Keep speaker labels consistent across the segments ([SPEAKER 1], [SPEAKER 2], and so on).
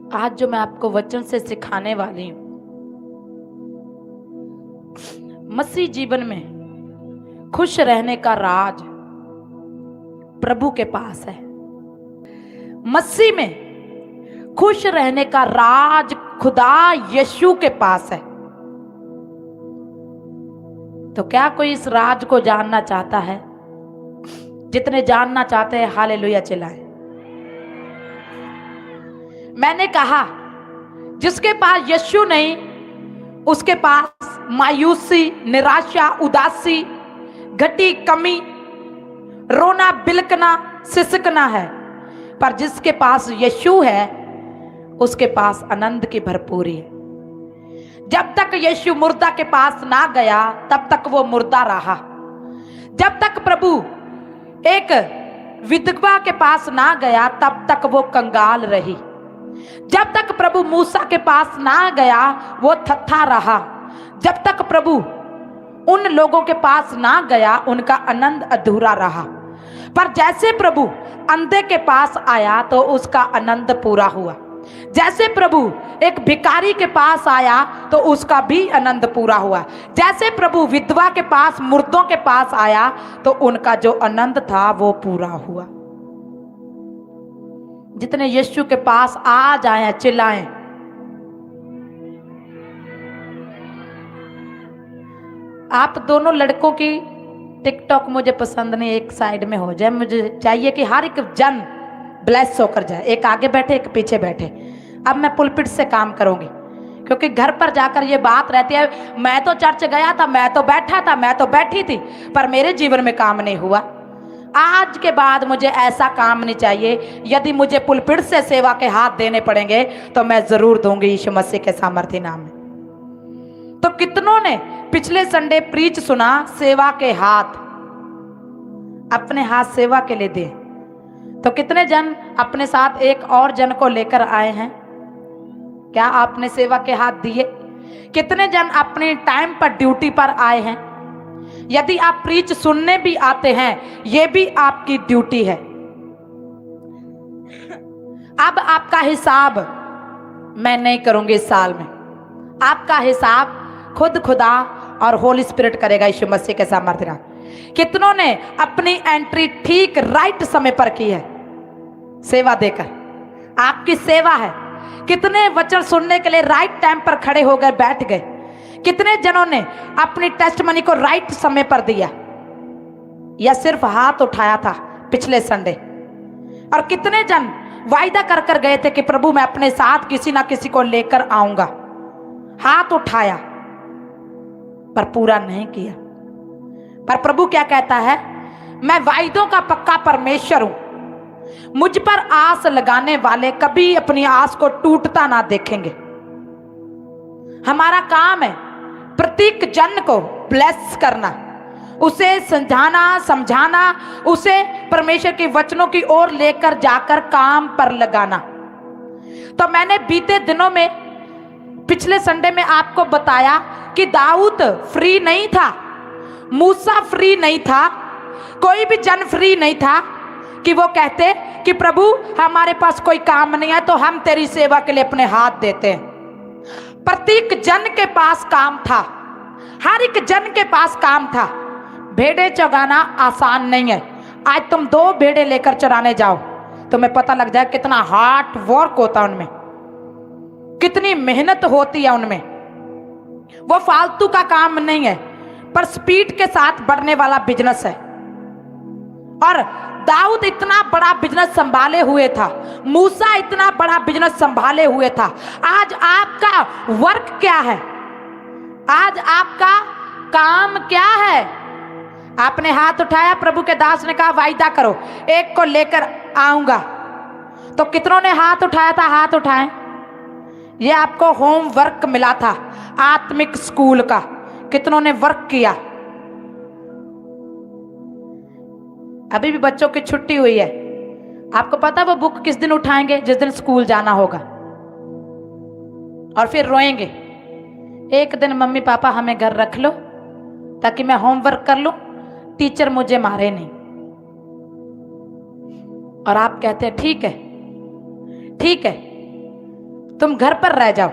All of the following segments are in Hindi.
[SPEAKER 1] आज जो मैं आपको वचन से सिखाने वाली हूं, मसीह जीवन में खुश रहने का राज प्रभु के पास है। मसीह में खुश रहने का राज खुदा यीशु के पास है। तो क्या कोई इस राज को जानना चाहता है? जितने जानना चाहते हैं हालेलुया चिल्लाएं। मैंने कहा जिसके पास यीशु नहीं, उसके पास मायूसी, निराशा, उदासी, घटी, कमी, रोना, बिलकना, सिसकना है। पर जिसके पास यीशु है, उसके पास आनंद की भरपूरी है। जब तक यीशु मुर्दा के पास ना गया, तब तक वो मुर्दा रहा। जब तक प्रभु एक विधवा के पास ना गया, तब तक वो कंगाल रही। जब तक प्रभु मूसा के पास ना गया, वो थथा रहा। जब तक प्रभु उन लोगों के पास ना गया, उनका आनंद अधूरा रहा। पर जैसे प्रभु अंधे के पास आया तो उसका आनंद पूरा हुआ। जैसे प्रभु एक भिखारी के पास आया तो उसका भी आनंद पूरा हुआ। जैसे प्रभु विधवा के पास, मुर्दों के पास आया तो उनका जो आनंद था वो पूरा हुआ। जितने यीशु के पास आ जाएं चिल्लाएं। आप दोनों लड़कों की टिकटॉक मुझे पसंद नहीं, एक साइड में हो जाए। मुझे चाहिए कि हर एक जन ब्लेस होकर जाए। एक आगे बैठे, एक पीछे बैठे। अब मैं पुलपिट से काम करूंगी, क्योंकि घर पर जाकर ये बात रहती है, मैं तो चर्च गया था, मैं तो बैठा था, मैं तो बैठी थी, पर मेरे जीवन में काम नहीं हुआ। आज के बाद मुझे ऐसा काम नहीं चाहिए। यदि मुझे पुलपिट से सेवा के हाथ देने पड़ेंगे तो मैं जरूर दूंगी यीशु मसीह के सामर्थ्य नाम में। तो कितनों ने पिछले संडे प्रीच सुना, सेवा के हाथ, अपने हाथ सेवा के लिए दिए। तो कितने जन अपने साथ एक और जन को लेकर आए हैं? क्या आपने सेवा के हाथ दिए? कितने जन अपने टाइम पर ड्यूटी पर आए हैं? यदि आप प्रीच सुनने भी आते हैं, यह भी आपकी ड्यूटी है। अब आपका हिसाब मैं नहीं करूंगी इस साल में। आपका हिसाब खुद खुदा और होली स्पिरिट करेगा यीशु मसीह के सामर्थ्य। कितनों ने अपनी एंट्री ठीक राइट समय पर की है सेवा देकर? आपकी सेवा है। कितने वचन सुनने के लिए राइट टाइम पर खड़े हो गए, बैठ गए? कितने जनों ने अपनी टेस्टमनी को राइट समय पर दिया, या सिर्फ हाथ उठाया था पिछले संडे? और कितने जन वायदा कर कर गए थे कि प्रभु मैं अपने साथ किसी ना किसी को लेकर आऊंगा, हाथ उठाया पर पूरा नहीं किया। पर प्रभु क्या कहता है? मैं वायदों का पक्का परमेश्वर हूं। मुझ पर आस लगाने वाले कभी अपनी आस को टूटता ना देखेंगे। हमारा काम है प्रत्येक जन को ब्लेस करना, उसे समझाना, उसे परमेश्वर के वचनों की ओर लेकर जाकर काम पर लगाना। तो मैंने बीते दिनों में, पिछले संडे में आपको बताया कि दाऊद फ्री नहीं था, मूसा फ्री नहीं था, कोई भी जन फ्री नहीं था कि वो कहते कि प्रभु हमारे पास कोई काम नहीं है तो हम तेरी सेवा के लिए अपने हाथ देते हैं। प्रत्येक जन के पास काम था, हर एक जन के पास काम था। भेड़े चराना आसान नहीं है। आज तुम 2 भेड़े लेकर चराने जाओ, तुम्हें पता लग जाए कितना हार्ड वर्क होता है उनमें, कितनी मेहनत होती है उनमें। वो फालतू का काम नहीं है, पर स्पीड के साथ बढ़ने वाला बिजनेस है। और दाऊद इतना बड़ा बिजनेस संभाले हुए था, मूसा इतना बड़ा बिजनेस संभाले हुए था। आज आपका वर्क क्या है? आज आपका काम क्या है? आपने हाथ उठाया, प्रभु के दास ने कहा वायदा करो एक को लेकर आऊंगा। तो कितनों ने हाथ उठाया था? हाथ उठाएं। ये आपको होमवर्क मिला था आत्मिक स्कूल का। कितनों ने वर्क किया? अभी भी बच्चों की छुट्टी हुई है। आपको पता है वो बुक किस दिन उठाएंगे? जिस दिन स्कूल जाना होगा, और फिर रोएंगे। एक दिन मम्मी पापा हमें घर रख लो ताकि मैं होमवर्क कर लूं, टीचर मुझे मारे नहीं। और आप कहते हैं ठीक है ठीक है। तुम घर पर रह जाओ।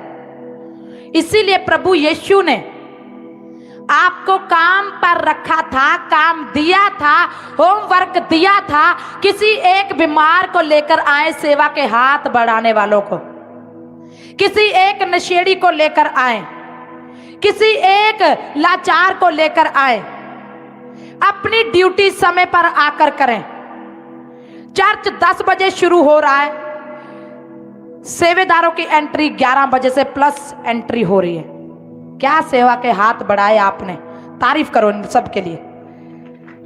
[SPEAKER 1] इसीलिए प्रभु यीशु ने आपको काम पर रखा था, काम दिया था, होमवर्क दिया था। किसी एक बीमार को लेकर आए, सेवा के हाथ बढ़ाने वालों को, किसी एक नशेड़ी को लेकर आए, किसी एक लाचार को लेकर आए। अपनी ड्यूटी समय पर आकर करें। चर्च 10 बजे शुरू हो रहा है, सेवेदारों की एंट्री 11 बजे से प्लस एंट्री हो रही है। क्या सेवा के हाथ बढ़ाए आपने, तारीफ करो इन सब के लिए।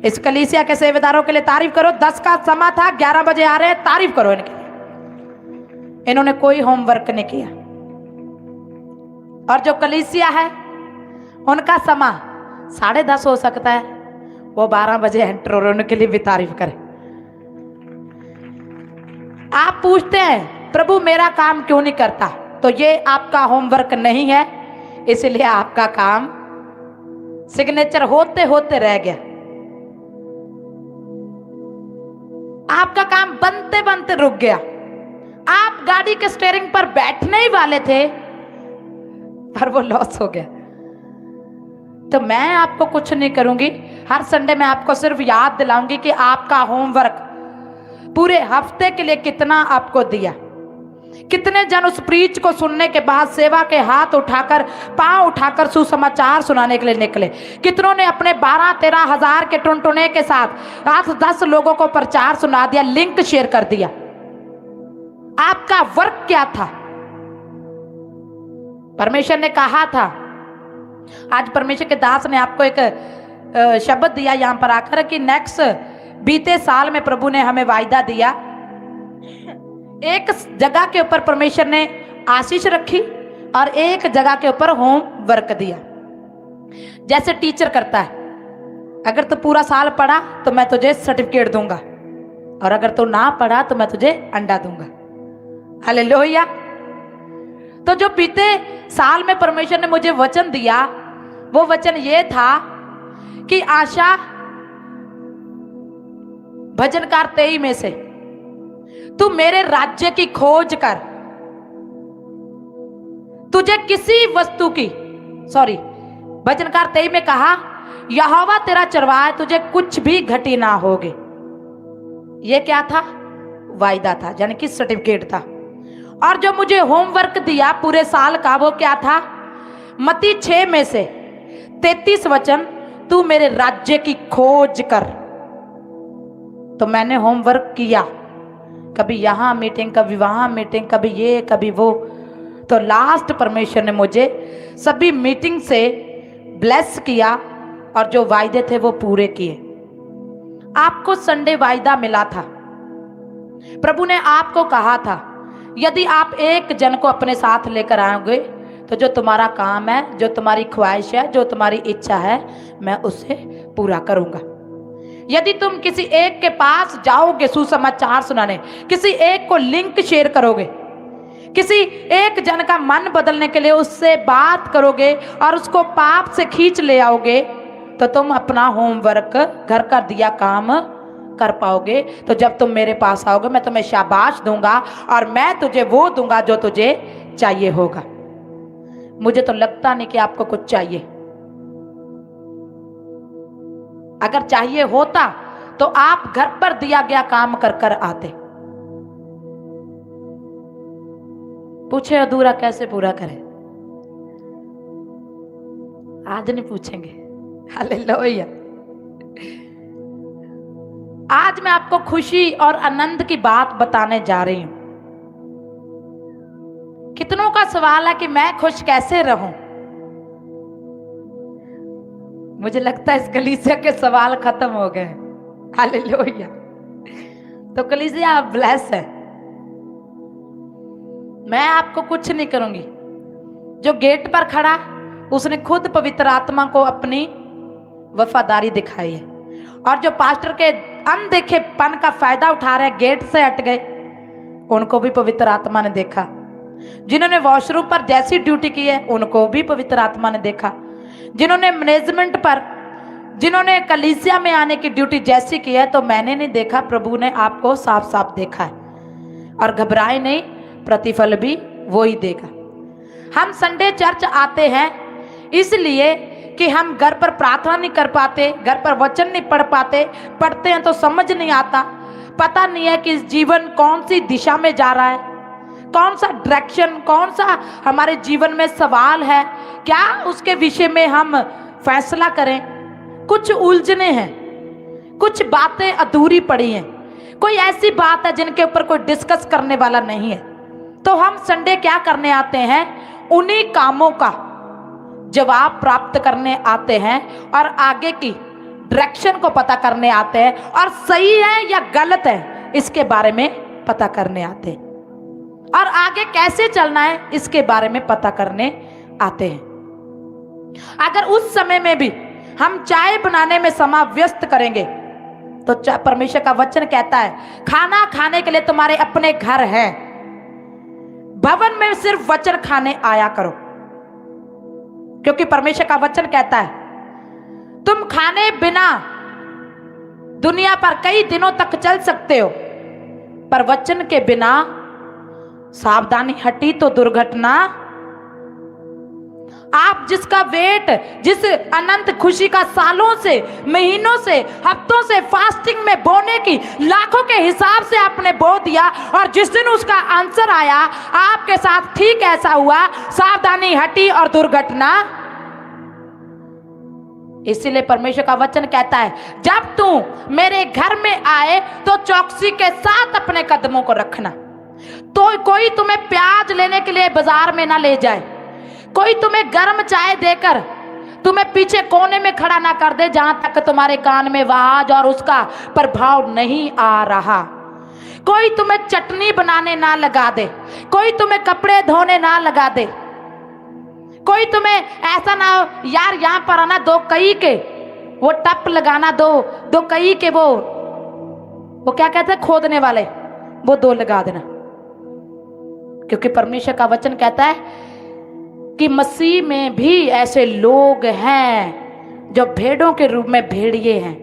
[SPEAKER 1] इस कलीसिया के सेवेदारों के लिए तारीफ करो। 10 का समय था, 11 बजे आ रहे हैं, तारीफ करो इनके लिए। इन्होंने कोई होमवर्क नहीं किया। और जो कलीसिया है उनका समय 10:30 हो सकता है, वो 12 बजे एंटर हो रहे, उनके लिए भी तारीफ करें। आप पूछते हैं प्रभु मेरा काम क्यों नहीं करता, तो ये आपका होमवर्क नहीं है, इसलिए आपका काम सिग्नेचर होते होते रह गया। आपका काम बनते बनते रुक गया। आप गाड़ी के स्टीयरिंग पर बैठने ही वाले थे, पर वो लॉस हो गया। तो मैं आपको कुछ नहीं करूंगी, हर संडे मैं आपको सिर्फ याद दिलाऊंगी कि आपका होमवर्क पूरे हफ्ते के लिए कितना आपको दिया। कितने जन उस प्रीच को सुनने के बाद सेवा के हाथ उठाकर, पांव उठाकर सुसमाचार सुनाने के लिए निकले। कितनों ने अपने 12-13 हजार के टुनटुने के साथ 8-10 लोगों को प्रचार सुना दिया, लिंक शेयर कर दिया। आपका वर्क क्या था? परमेश्वर ने कहा था, आज परमेश्वर के दास ने आपको एक शब्द दिया यहां पर आकर कि नेक्स्ट बीते साल में प्रभु ने हमें वायदा दिया। एक जगह के ऊपर परमेश्वर ने आशीष रखी और एक जगह के ऊपर होमवर्क दिया। जैसे टीचर करता है, अगर तू पूरा साल पढ़ा तो मैं तुझे सर्टिफिकेट दूंगा, और अगर तू ना पढ़ा तो मैं तुझे अंडा दूंगा। हालेलुया। तो जो बीते साल में परमेश्वर ने मुझे वचन दिया, वो वचन ये था कि आशा भजनकार 23 में से तू मेरे राज्य की खोज कर। तुझे किसी वस्तु की, भजनकार 23 में कहा यहोवा तेरा चरवाहा, तुझे कुछ भी घटी ना होगे। ये क्या था? वायदा था, यानी कि सर्टिफिकेट था। और जो मुझे होमवर्क दिया पूरे साल का, वो क्या था? मत्ती 6 में से 33 वचन, तू मेरे राज्य की खोज कर। तो मैंने होमवर्क किया, कभी यहां मीटिंग, कभी वहां मीटिंग, कभी ये कभी वो। तो लास्ट परमेश्वर ने मुझे सभी मीटिंग से ब्लेस किया और जो वायदे थे वो पूरे किए। आपको संडे वायदा मिला था। प्रभु ने आपको कहा था यदि आप एक जन को अपने साथ लेकर आओगे तो जो तुम्हारा काम है, जो तुम्हारी ख्वाहिश है, जो तुम्हारी इच्छा है, मैं उसे पूरा करूंगा। यदि तुम किसी एक के पास जाओगे सुसमाचार सुनाने, किसी एक को लिंक शेयर करोगे, किसी एक जन का मन बदलने के लिए उससे बात करोगे और उसको पाप से खींच ले आओगे, तो तुम अपना होमवर्क, घर का दिया काम कर पाओगे। तो जब तुम मेरे पास आओगे मैं तुम्हें शाबाश दूंगा और मैं तुझे वो दूंगा जो तुझे चाहिए होगा। मुझे तो लगता नहीं कि आपको कुछ चाहिए। अगर चाहिए होता तो आप घर पर दिया गया काम कर कर आते। पूछे अधूरा कैसे पूरा करें? आज नहीं पूछेंगे। हालेलुया। आज मैं आपको खुशी और आनंद की बात बताने जा रही हूं। कितनों का सवाल है कि मैं खुश कैसे रहूं? मुझे लगता है इस कलीसिया के सवाल खत्म हो गए। हालेलुया। तो कलीसिया आप ब्लेस है। मैं आपको कुछ नहीं करूंगी। जो गेट पर खड़ा उसने खुद पवित्र आत्मा को अपनी वफादारी दिखाई है, और जो पास्टर के अनदेखेपन का फायदा उठा रहे, गेट से हट गए, उनको भी पवित्र आत्मा ने देखा। जिन्होंने वॉशरूम पर जैसी ड्यूटी की है उनको भी पवित्र आत्मा ने देखा। जिन्होंने मैनेजमेंट पर, जिन्होंने कलीसिया में आने की ड्यूटी जैसी की है, तो मैंने नहीं देखा, प्रभु ने आपको साफ साफ देखा है। और घबराए नहीं, प्रतिफल भी वो ही देगा। हम संडे चर्च आते हैं इसलिए कि हम घर पर प्रार्थना नहीं कर पाते, घर पर वचन नहीं पढ़ पाते, पढ़ते हैं तो समझ नहीं आता, पता नहीं है कि जीवन कौन सी दिशा में जा रहा है, कौन सा डायरेक्शन, कौन सा हमारे जीवन में सवाल है, क्या उसके विषय में हम फैसला करें। कुछ उलझने हैं, कुछ बातें अधूरी पड़ी हैं, कोई ऐसी बात है जिनके ऊपर कोई डिस्कस करने वाला नहीं है। तो हम संडे क्या करने आते हैं, उन्हीं कामों का जवाब प्राप्त करने आते हैं और आगे की डायरेक्शन को पता करने आते हैं, और सही है या गलत है इसके बारे में पता करने आते हैं, और आगे कैसे चलना है इसके बारे में पता करने आते हैं। अगर उस समय में भी हम चाय बनाने में समय व्यस्त करेंगे तो परमेश्वर का वचन कहता है खाना खाने के लिए तुम्हारे अपने घर हैं, भवन में सिर्फ वचन खाने आया करो। क्योंकि परमेश्वर का वचन कहता है तुम खाने बिना दुनिया पर कई दिनों तक चल सकते हो, पर वचन के बिना सावधानी हटी तो दुर्घटना। आप जिसका वेट, जिस अनंत खुशी का सालों से, महीनों से, हफ्तों से फास्टिंग में बोने की लाखों के हिसाब से आपने बो दिया, और जिस दिन उसका आंसर आया आपके साथ ठीक ऐसा हुआ, सावधानी हटी और दुर्घटना। इसीलिए परमेश्वर का वचन कहता है जब तू मेरे घर में आए तो चौकसी के साथ अपने कदमों को रखना। तो कोई तुम्हें प्याज लेने के लिए बाजार में ना ले जाए, कोई तुम्हें गर्म चाय देकर तुम्हें पीछे कोने में खड़ा ना कर दे जहां तक तुम्हारे कान में आवाज और उसका प्रभाव नहीं आ रहा। कोई तुम्हें चटनी बनाने ना लगा दे, कोई तुम्हें कपड़े धोने ना लगा दे, कोई तुम्हें ऐसा ना हो यार यहाँ पर आना दो कई के वो टप लगाना, दो कई के वो क्या कहते हैं खोदने वाले, वो 2 लगा देना। क्योंकि परमेश्वर का वचन कहता है कि मसीह में भी ऐसे लोग हैं जो भेड़ों के रूप में भेड़िए हैं।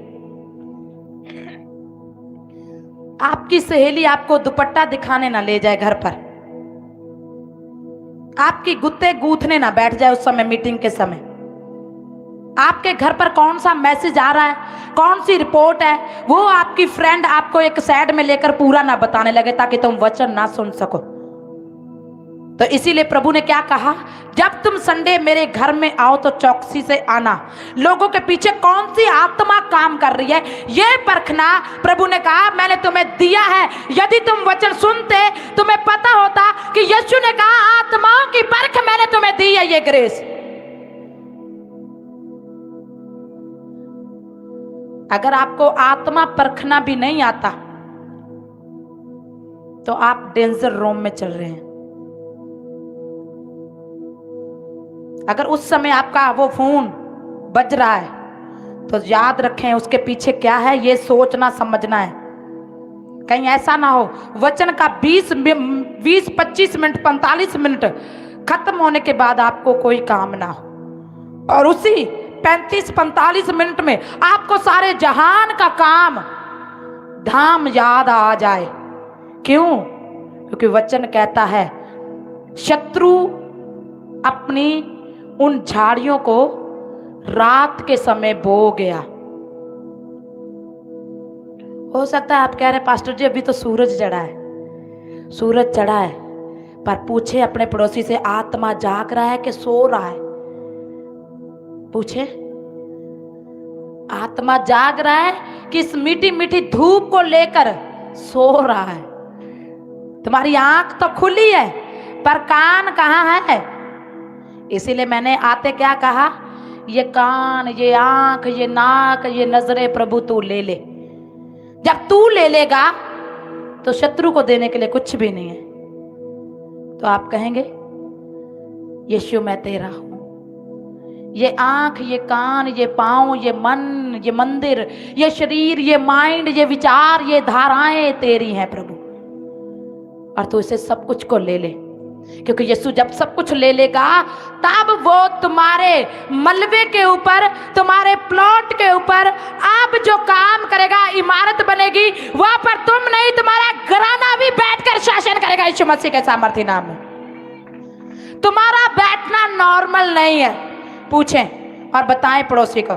[SPEAKER 1] आपकी सहेली आपको दुपट्टा दिखाने ना ले जाए घर पर, आपकी गुत्ते गूंथने ना बैठ जाए उस समय, मीटिंग के समय। आपके घर पर कौन सा मैसेज आ रहा है, कौन सी रिपोर्ट है, वो आपकी फ्रेंड आपको एक साइड में लेकर पूरा ना बताने लगे ताकि तुम वचन ना सुन सको। तो इसीलिए प्रभु ने क्या कहा, जब तुम संडे मेरे घर में आओ तो चौकसी से आना। लोगों के पीछे कौन सी आत्मा काम कर रही है ये परखना। प्रभु ने कहा मैंने तुम्हें दिया है, यदि तुम वचन सुनते तुम्हें पता होता कि यीशु ने कहा आत्माओं की परख मैंने तुम्हें दी है, ये ग्रेस। अगर आपको आत्मा परखना भी नहीं आता तो आप डेंजर रोम में चल रहे हैं। अगर उस समय आपका वो फोन बज रहा है तो याद रखें उसके पीछे क्या है, ये सोचना समझना है। कहीं ऐसा ना हो वचन का 20, 25 मिनट 45 मिनट खत्म होने के बाद आपको कोई काम ना हो और उसी 35-45 मिनट में आपको सारे जहान का काम धाम याद आ जाए। क्यों? क्योंकि वचन कहता है शत्रु अपनी उन झाड़ियों को रात के समय बो गया। हो सकता है आप कह रहे हैं पास्टर जी अभी तो सूरज चढ़ा है, सूरज चढ़ा है, पर पूछे अपने पड़ोसी से आत्मा जाग रहा है कि सो रहा है? पूछे, आत्मा जाग रहा है कि इस मीठी मीठी धूप को लेकर सो रहा है? तुम्हारी आंख तो खुली है पर कान कहाँ है? इसीलिए मैंने आते क्या कहा, ये कान, ये आंख, ये नाक, ये नजरें प्रभु तू ले ले। जब तू ले लेगा तो शत्रु को देने के लिए कुछ भी नहीं है। तो आप कहेंगे यीशु मैं तेरा हूं। ये आंख, ये कान, ये पांव, ये मन, ये मंदिर, ये शरीर, ये माइंड, ये विचार, ये धाराएं तेरी हैं प्रभु, और तू इसे सब कुछ को ले ले। क्योंकि यीशु जब सब कुछ ले लेगा तब वो तुम्हारे मलबे के ऊपर, तुम्हारे प्लॉट के ऊपर अब जो काम करेगा, इमारत बनेगी, वहां पर तुम नहीं तुम्हारा घराना भी बैठकर शासन करेगा यीशु मसीह के सामर्थ्य नाम में। तुम्हारा बैठना नॉर्मल नहीं है। पूछें और बताएं पड़ोसी को,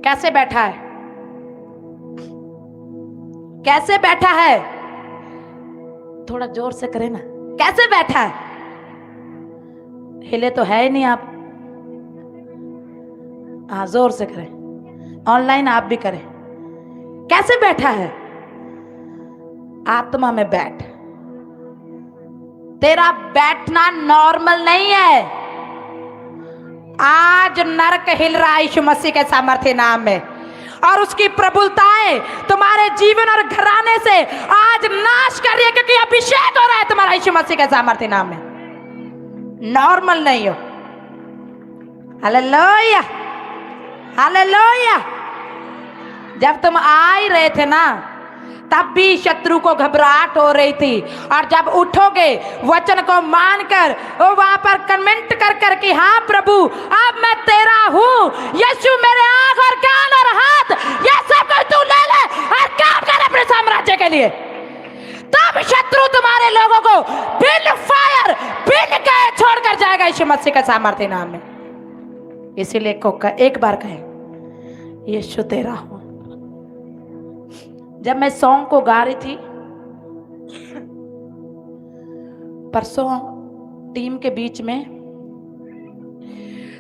[SPEAKER 1] कैसे बैठा है, कैसे बैठा है? थोड़ा जोर से करें ना, कैसे बैठा है? हिले तो है ही नहीं आप। हाँ, जोर से करें, ऑनलाइन आप भी करें। कैसे बैठा है? आत्मा में बैठ। तेरा बैठना नॉर्मल नहीं है। आज नरक हिल रहा है यीशु मसीह के सामर्थ्य नाम में, और उसकी प्रबलताएं तुम्हारे जीवन और घराने से आज नाश कर रही है, क्योंकि अभिषेक हो रहा है तुम्हारा यीशु मसीह के सामर्थ्य नाम में। नॉर्मल नहीं हो। Hallelujah, hallelujah. जब तुम आ ही रहे थे ना, तब भी शत्रु को घबराहट हो रही थी, और जब उठोगे वचन को मानकर, वो वहां पर कमेंट कर कर कि हाँ प्रभु अब मैं तेरा हूं, यीशु मेरे आंख और कान और हाथ ये सब कुछ तू ले ले और काम कर अपने साम्राज्य के लिए, तब शत्रु तुम्हारे लोगों को बिन फायर बिन कहे छोड़कर जाएगा यीशु मसीह के सामर्थ्य नाम में। इसीलिए एक बार कहे, यीशु तेरा हूं। जब मैं सॉन्ग को गा रही थी परसों टीम के बीच में,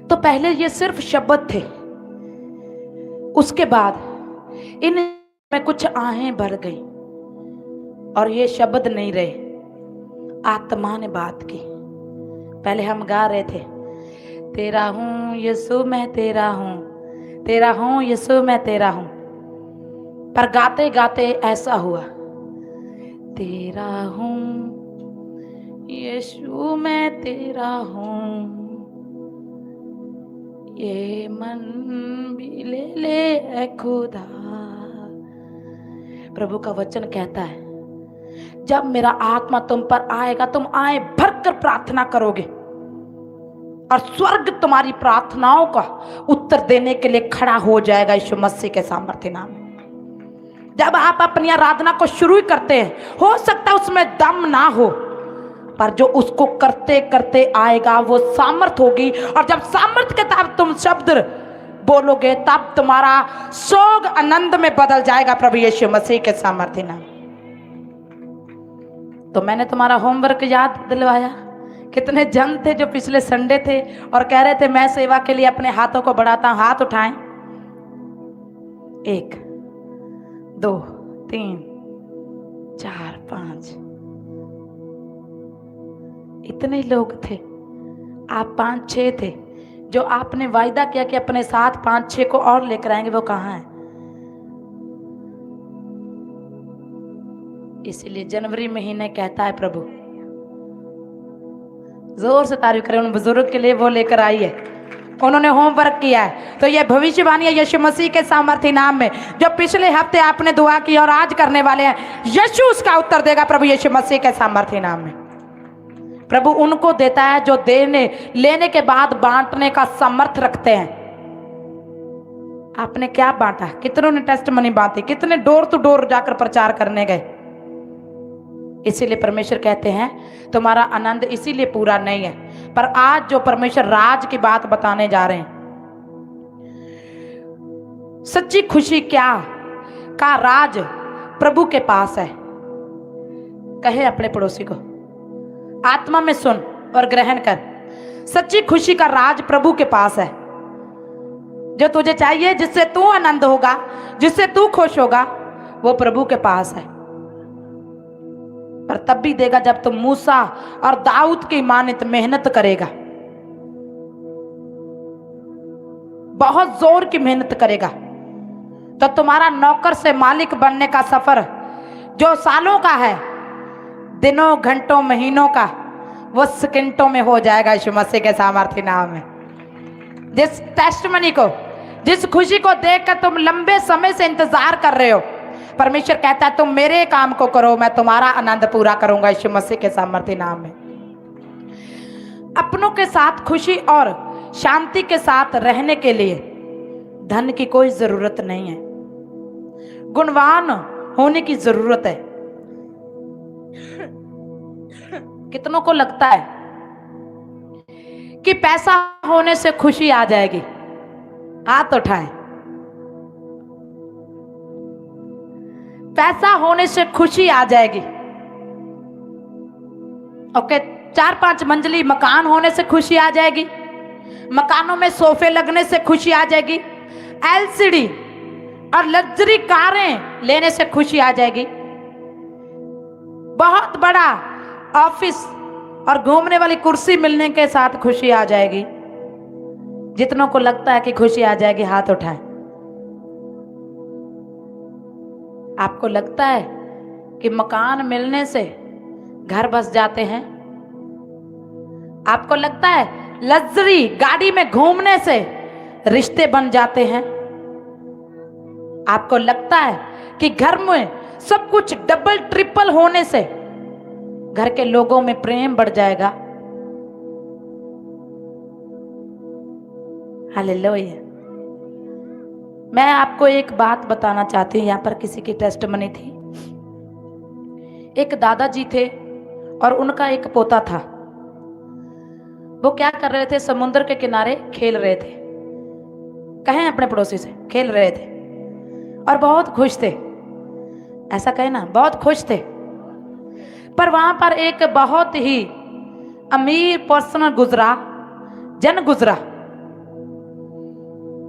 [SPEAKER 1] तो पहले ये सिर्फ शब्द थे, उसके बाद इनमें कुछ आहें भर गई और ये शब्द नहीं रहे, आत्मा ने बात की। पहले हम गा रहे थे, तेरा हूं यीशु मैं तेरा हूं, तेरा हूं यीशु मैं तेरा हूं, पर गाते गाते ऐसा हुआ, तेरा हूं यीशु मैं तेरा हूं, ये मन भी ले ले ऐ खुदा। प्रभु का वचन कहता है, जब मेरा आत्मा तुम पर आएगा, तुम आए भरकर प्रार्थना करोगे और स्वर्ग तुम्हारी प्रार्थनाओं का उत्तर देने के लिए खड़ा हो जाएगा यीशु मसीह के सामर्थ्य नाम में। जब आप अपनी आराधना को शुरू करते हैं, हो सकता है उसमें दम ना हो, पर जो उसको करते करते आएगा वो सामर्थ होगी, और जब सामर्थ के तब तुम शब्द बोलोगे, तब तुम्हारा सोग आनंद में बदल जाएगा प्रभु यीशु मसीह के सामर्थ्य नाम। तो मैंने तुम्हारा होमवर्क याद दिलवाया। कितने जन थे जो पिछले संडे थे और कह रहे थे मैं सेवा के लिए अपने हाथों को बढ़ाता हूं? हाथ उठाएं। 1 2 3 4 5, इतने लोग थे। आप 5-6 थे जो आपने वायदा किया कि अपने साथ 5-6 को और लेकर आएंगे, वो कहाँ है? इसीलिए जनवरी महीने कहता है प्रभु, जोर से तारीफ करें उन बुजुर्ग के लिए, वो लेकर आई है, उन्होंने होमवर्क किया है। तो यह भविष्यवाणी है यीशु मसीह के सामर्थ्य नाम में, जो पिछले हफ्ते आपने दुआ की और आज करने वाले हैं, यीशु उसका उत्तर देगा प्रभु यीशु मसीह के सामर्थ्य नाम में। प्रभु उनको देता है जो देने लेने के बाद बांटने का सामर्थ्य रखते हैं। आपने क्या बांटा? कितनों ने टेस्टमनी बांटी? कितने डोर टू डोर जाकर प्रचार करने गए? इसीलिए परमेश्वर कहते हैं तुम्हारा आनंद इसीलिए पूरा नहीं है। पर आज जो परमेश्वर राज की बात बताने जा रहे हैं, सच्ची खुशी क्या का राज प्रभु के पास है। कहे अपने पड़ोसी को, आत्मा में सुन और ग्रहण कर, सच्ची खुशी का राज प्रभु के पास है। जो तुझे चाहिए, जिससे तू आनंद होगा, जिससे तू खुश होगा, वो प्रभु के पास है। पर तब भी देगा जब तुम मूसा और दाऊद की मानित मेहनत करेगा, बहुत जोर की मेहनत करेगा। तो तुम्हारा नौकर से मालिक बनने का सफर जो सालों का है, दिनों घंटों महीनों का, वो सेकंडों में हो जाएगा यीशु मसीह के सामर्थ्य नाम में। जिस टेस्टमनी को, जिस खुशी को देखकर तुम लंबे समय से इंतजार कर रहे हो, परमेश्वर कहता है तुम मेरे काम को करो, मैं तुम्हारा आनंद पूरा करूंगा यीशु मसीह के सामर्थ्य नाम में। अपनों के साथ खुशी और शांति के साथ रहने के लिए धन की कोई जरूरत नहीं है, गुणवान होने की जरूरत है। कितनों को लगता है कि पैसा होने से खुशी आ जाएगी? हाथ उठाएं। पैसा होने से खुशी आ जाएगी। ओके, 4-5 मंजिली मकान होने से खुशी आ जाएगी, मकानों में सोफे लगने से खुशी आ जाएगी, एलसीडी और लग्जरी कारें लेने से खुशी आ जाएगी, बहुत बड़ा ऑफिस और घूमने वाली कुर्सी मिलने के साथ खुशी आ जाएगी। जितनों को लगता है कि खुशी आ जाएगी हाथ उठाएं। आपको लगता है कि मकान मिलने से घर बस जाते हैं? आपको लगता है लग्जरी गाड़ी में घूमने से रिश्ते बन जाते हैं? आपको लगता है कि घर में सब कुछ डबल ट्रिपल होने से घर के लोगों में प्रेम बढ़ जाएगा? हालेलुया। मैं आपको एक बात बताना चाहती हूँ। यहाँ पर किसी की टेस्टमनी थी। एक दादाजी थे और उनका एक पोता था। वो क्या कर रहे थे? समुद्र के किनारे खेल रहे थे। कहें अपने पड़ोसी से, खेल रहे थे और बहुत खुश थे। ऐसा कहे ना, बहुत खुश थे। पर वहां पर एक बहुत ही अमीर पर्सन गुजरा, जन गुजरा।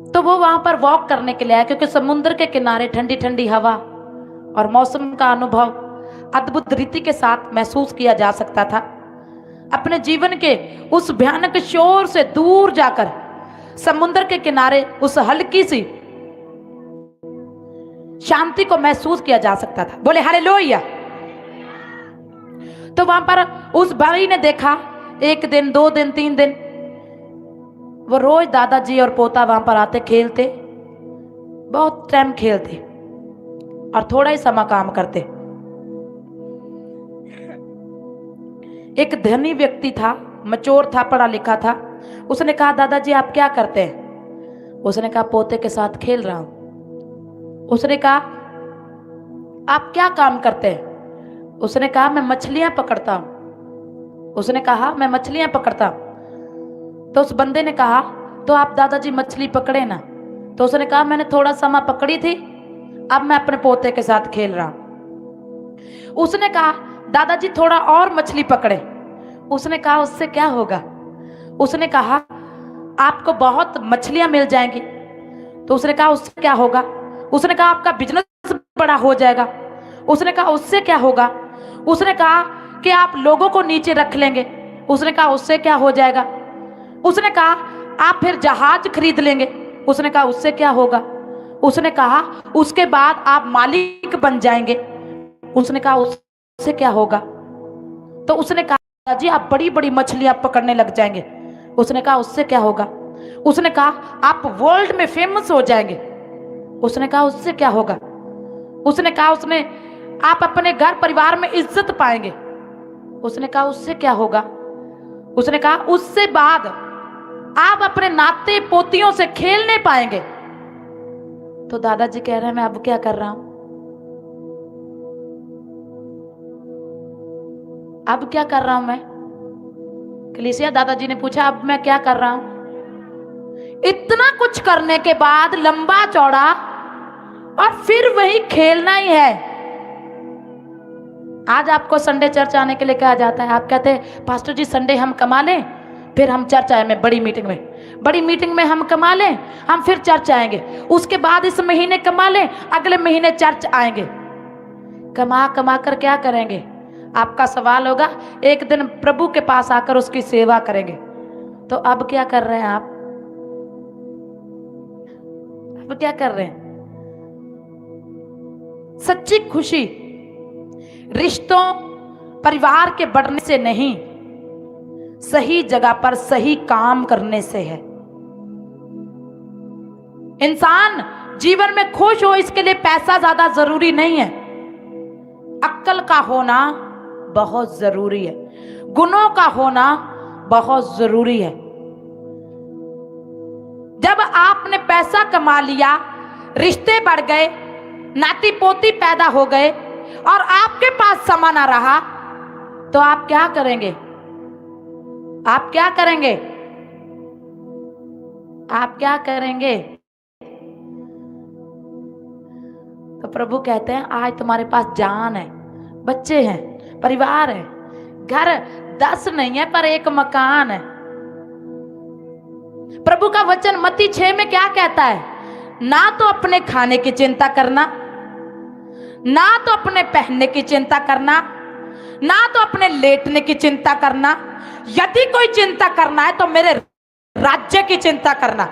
[SPEAKER 1] तो वो वहां पर वॉक करने के लिए आया, क्योंकि समुद्र के किनारे ठंडी ठंडी हवा और मौसम का अनुभव अद्भुत रीति के साथ महसूस किया जा सकता था। अपने जीवन के उस भयानक शोर से दूर जाकर समुद्र के किनारे उस हल्की सी शांति को महसूस किया जा सकता था। बोले हालेलुया। तो वहां पर उस भाई ने देखा, 1 दिन 2 दिन 3 दिन वो रोज दादाजी और पोता वहां पर आते, खेलते, बहुत टाइम खेलते और थोड़ा ही समय काम करते। एक धनी व्यक्ति था, मचोर था, पढ़ा लिखा था। उसने कहा, दादाजी आप क्या करते हैं? उसने कहा, पोते के साथ खेल रहा हूं। उसने कहा, आप क्या काम करते हैं? उसने कहा, मैं मछलियां पकड़ता हूं। उसने कहा, मैं मछलियां पकड़ता हूं। तो उस बंदे ने कहा, तो आप दादाजी मछली पकड़े ना? तो उसने कहा, मैंने थोड़ा समय पकड़ी थी, अब मैं अपने पोते के साथ खेल रहा हूं। उसने कहा, दादाजी थोड़ा और मछली पकड़े। उसने कहा, उससे क्या होगा? उसने कहा, आपको बहुत मछलियां मिल जाएंगी। तो उसने कहा, उससे क्या होगा? उसने कहा, आपका बिजनेस बड़ा हो जाएगा। उसने कहा, उससे क्या होगा? उसने कहा कि आप लोगों को नीचे रख लेंगे। उसने कहा, उससे क्या हो जाएगा? उसने कहा, आप फिर जहाज खरीद लेंगे। उसने कहा, उससे क्या होगा? उसने कहा, उसके बाद आप मालिक बन जाएंगे। उसने कहा, उससे क्या होगा? तो उसने कहा, जी आप बड़ी बड़ी मछलियां पकड़ने लग जाएंगे। उसने कहा, उससे क्या होगा? उसने कहा, आप वर्ल्ड में फेमस हो जाएंगे। उसने कहा, उससे क्या होगा? उसने कहा, आप अपने घर परिवार में इज्जत पाएंगे। उसने कहा, उससे क्या होगा? उसने कहा, उससे बाद आप अपने नाते पोतियों से खेलने पाएंगे। तो दादाजी कह रहे हैं, मैं अब क्या कर रहा हूं? अब क्या कर रहा हूं मैं? कलीसिया, दादाजी ने पूछा, अब मैं क्या कर रहा हूं? इतना कुछ करने के बाद लंबा चौड़ा और फिर वही खेलना ही है। आज आपको संडे चर्च आने के लिए कहा जाता है। आप कहते हैं, पास्टर जी संडे हम कमा लें, फिर हम चर्च आएंगे। बड़ी मीटिंग में हम कमा लें, हम फिर चर्च आएंगे। उसके बाद इस महीने कमा लें, अगले महीने चर्च आएंगे। कमा कर क्या करेंगे? आपका सवाल होगा, एक दिन प्रभु के पास आकर उसकी सेवा करेंगे। तो अब क्या कर रहे हैं आप? अब क्या कर रहे हैं? सच्ची खुशी रिश्तों परिवार के बढ़ने से नहीं, सही जगह पर सही काम करने से है। इंसान जीवन में खुश हो, इसके लिए पैसा ज्यादा जरूरी नहीं है। अक्ल का होना बहुत जरूरी है, गुणों का होना बहुत जरूरी है। जब आपने पैसा कमा लिया, रिश्ते बढ़ गए, नाती पोती पैदा हो गए और आपके पास समय ना रहा, तो आप क्या करेंगे? आप क्या करेंगे? आप क्या करेंगे? तो प्रभु कहते हैं आज तुम्हारे पास जान है, बच्चे हैं, परिवार है, घर 10 नहीं है पर एक मकान है। प्रभु का वचन मत्ती 6 में क्या कहता है? ना तो अपने खाने की चिंता करना, ना तो अपने पहनने की चिंता करना, ना तो अपने लेटने की चिंता करना। यदि कोई चिंता करना है तो मेरे राज्य की चिंता करना।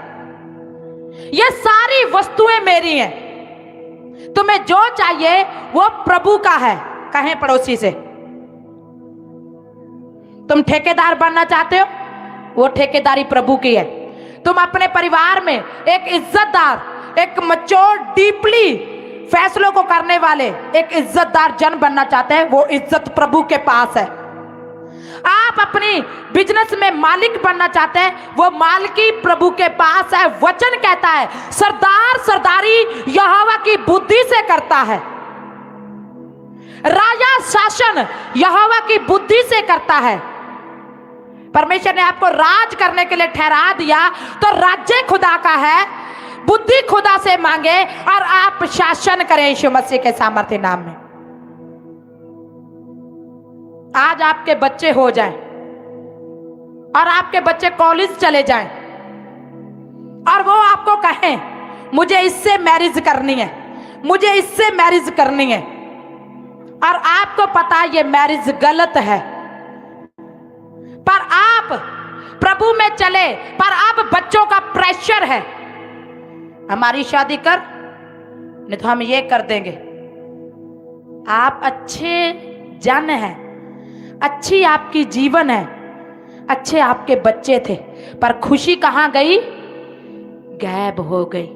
[SPEAKER 1] ये सारी वस्तुएं मेरी हैं, तुम्हें जो चाहिए वो प्रभु का है। कहें पड़ोसी से, तुम ठेकेदार बनना चाहते हो, वो ठेकेदारी प्रभु की है। तुम अपने परिवार में एक इज्जतदार, एक मैच्योर, डीपली फैसलों को करने वाले एक इज्जतदार जन बनना चाहते हैं, वो इज्जत प्रभु के पास है। आप अपनी बिजनेस में मालिक बनना चाहते हैं, वो मालिकी प्रभु के पास है। वचन कहता है सरदार सरदारी यहोवा की बुद्धि से करता है, राजा शासन यहोवा की बुद्धि से करता है। परमेश्वर ने आपको राज करने के लिए ठहरा दिया तो राज्य खुदा का है, बुद्धि खुदा से मांगे और आप शासन करें यीशु मसीह के सामर्थ्य नाम में। आज आपके बच्चे हो जाएं और आपके बच्चे कॉलेज चले जाएं और वो आपको कहें मुझे इससे मैरिज करनी है, मुझे इससे मैरिज करनी है, और आपको पता है ये मैरिज गलत है, पर आप प्रभु में चले, पर अब बच्चों का प्रेशर है, हमारी शादी कर नहीं तो हम ये कर देंगे। आप अच्छे जन हैं, अच्छी आपकी जीवन है, अच्छे आपके बच्चे थे, पर खुशी कहां गई? गायब हो गई।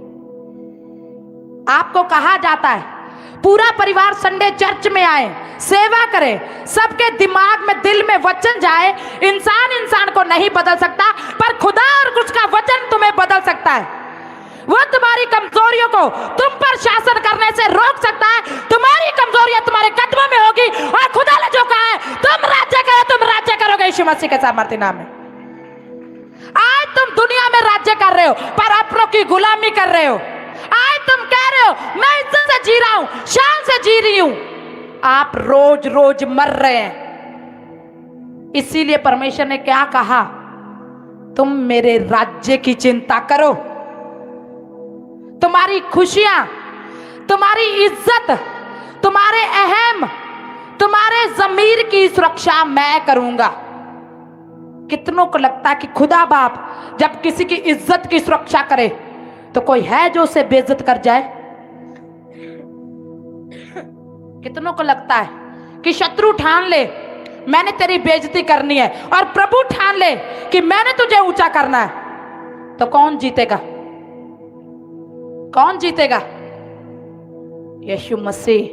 [SPEAKER 1] आपको कहा जाता है पूरा परिवार संडे चर्च में आए, सेवा करे, सबके दिमाग में, दिल में वचन जाए। इंसान को नहीं बदल सकता, पर खुदा और उसका वचन तुम्हें बदल सकता है। वो तुम्हारी कमजोरियों को तुम पर शासन करने से रोक सकता है। तुम्हारी कमजोरियां तुम्हारे कदमों में होगी और खुदा ने जो कहा है तुम राज्य करो, तुम राज्य करोगे यीशु मसीह के सामर्थ्य नाम में। आज तुम दुनिया में राज्य कर रहे हो पर अपनों की गुलामी कर रहे हो। आज तुम कह रहे हो मैं इज्जत से जी रहा हूं, शान से जी रही हूं, आप रोज रोज मर रहे हैं। इसीलिए परमेश्वर ने क्या कहा? तुम मेरे राज्य की चिंता करो। तुम्हारी खुशियां, तुम्हारी इज्जत, तुम्हारे अहम, तुम्हारे जमीर की सुरक्षा मैं करूंगा। कितनों को लगता है कि खुदा बाप जब किसी की इज्जत की सुरक्षा करे तो कोई है जो उसे बेइज्जत कर जाए? कितनों को लगता है कि शत्रु ठान ले मैंने तेरी बेइज्जती करनी है और प्रभु ठान ले कि मैंने तुझे ऊंचा करना है, तो कौन जीतेगा? कौन जीतेगा? यीशु मसीह।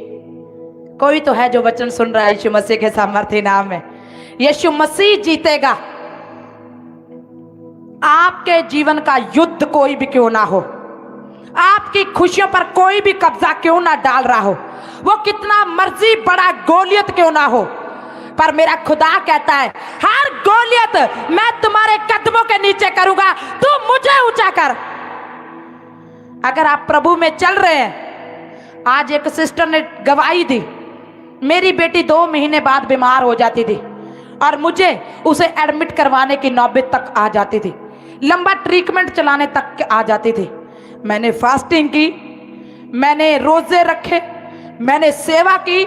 [SPEAKER 1] कोई तो है जो वचन सुन रहा है यीशु मसीह के सामर्थ्य नाम में। यीशु मसीह जीतेगा। आपके जीवन का युद्ध कोई भी क्यों ना हो, आपकी खुशियों पर कोई भी कब्जा क्यों ना डाल रहा हो, वो कितना मर्जी बड़ा गोलियत क्यों ना हो, पर मेरा खुदा कहता है हर गोलियत मैं तुम्हारे कदमों के नीचे करूंगा, तू मुझे ऊंचा कर। अगर आप प्रभु में चल रहे हैं, आज एक सिस्टर ने गवाही दी, मेरी बेटी 2 महीने बाद बीमार हो जाती थी और मुझे उसे एडमिट करवाने की नौबत तक आ जाती थी, लंबा ट्रीटमेंट चलाने तक आ जाती थी। मैंने फास्टिंग की, मैंने रोजे रखे, मैंने सेवा की,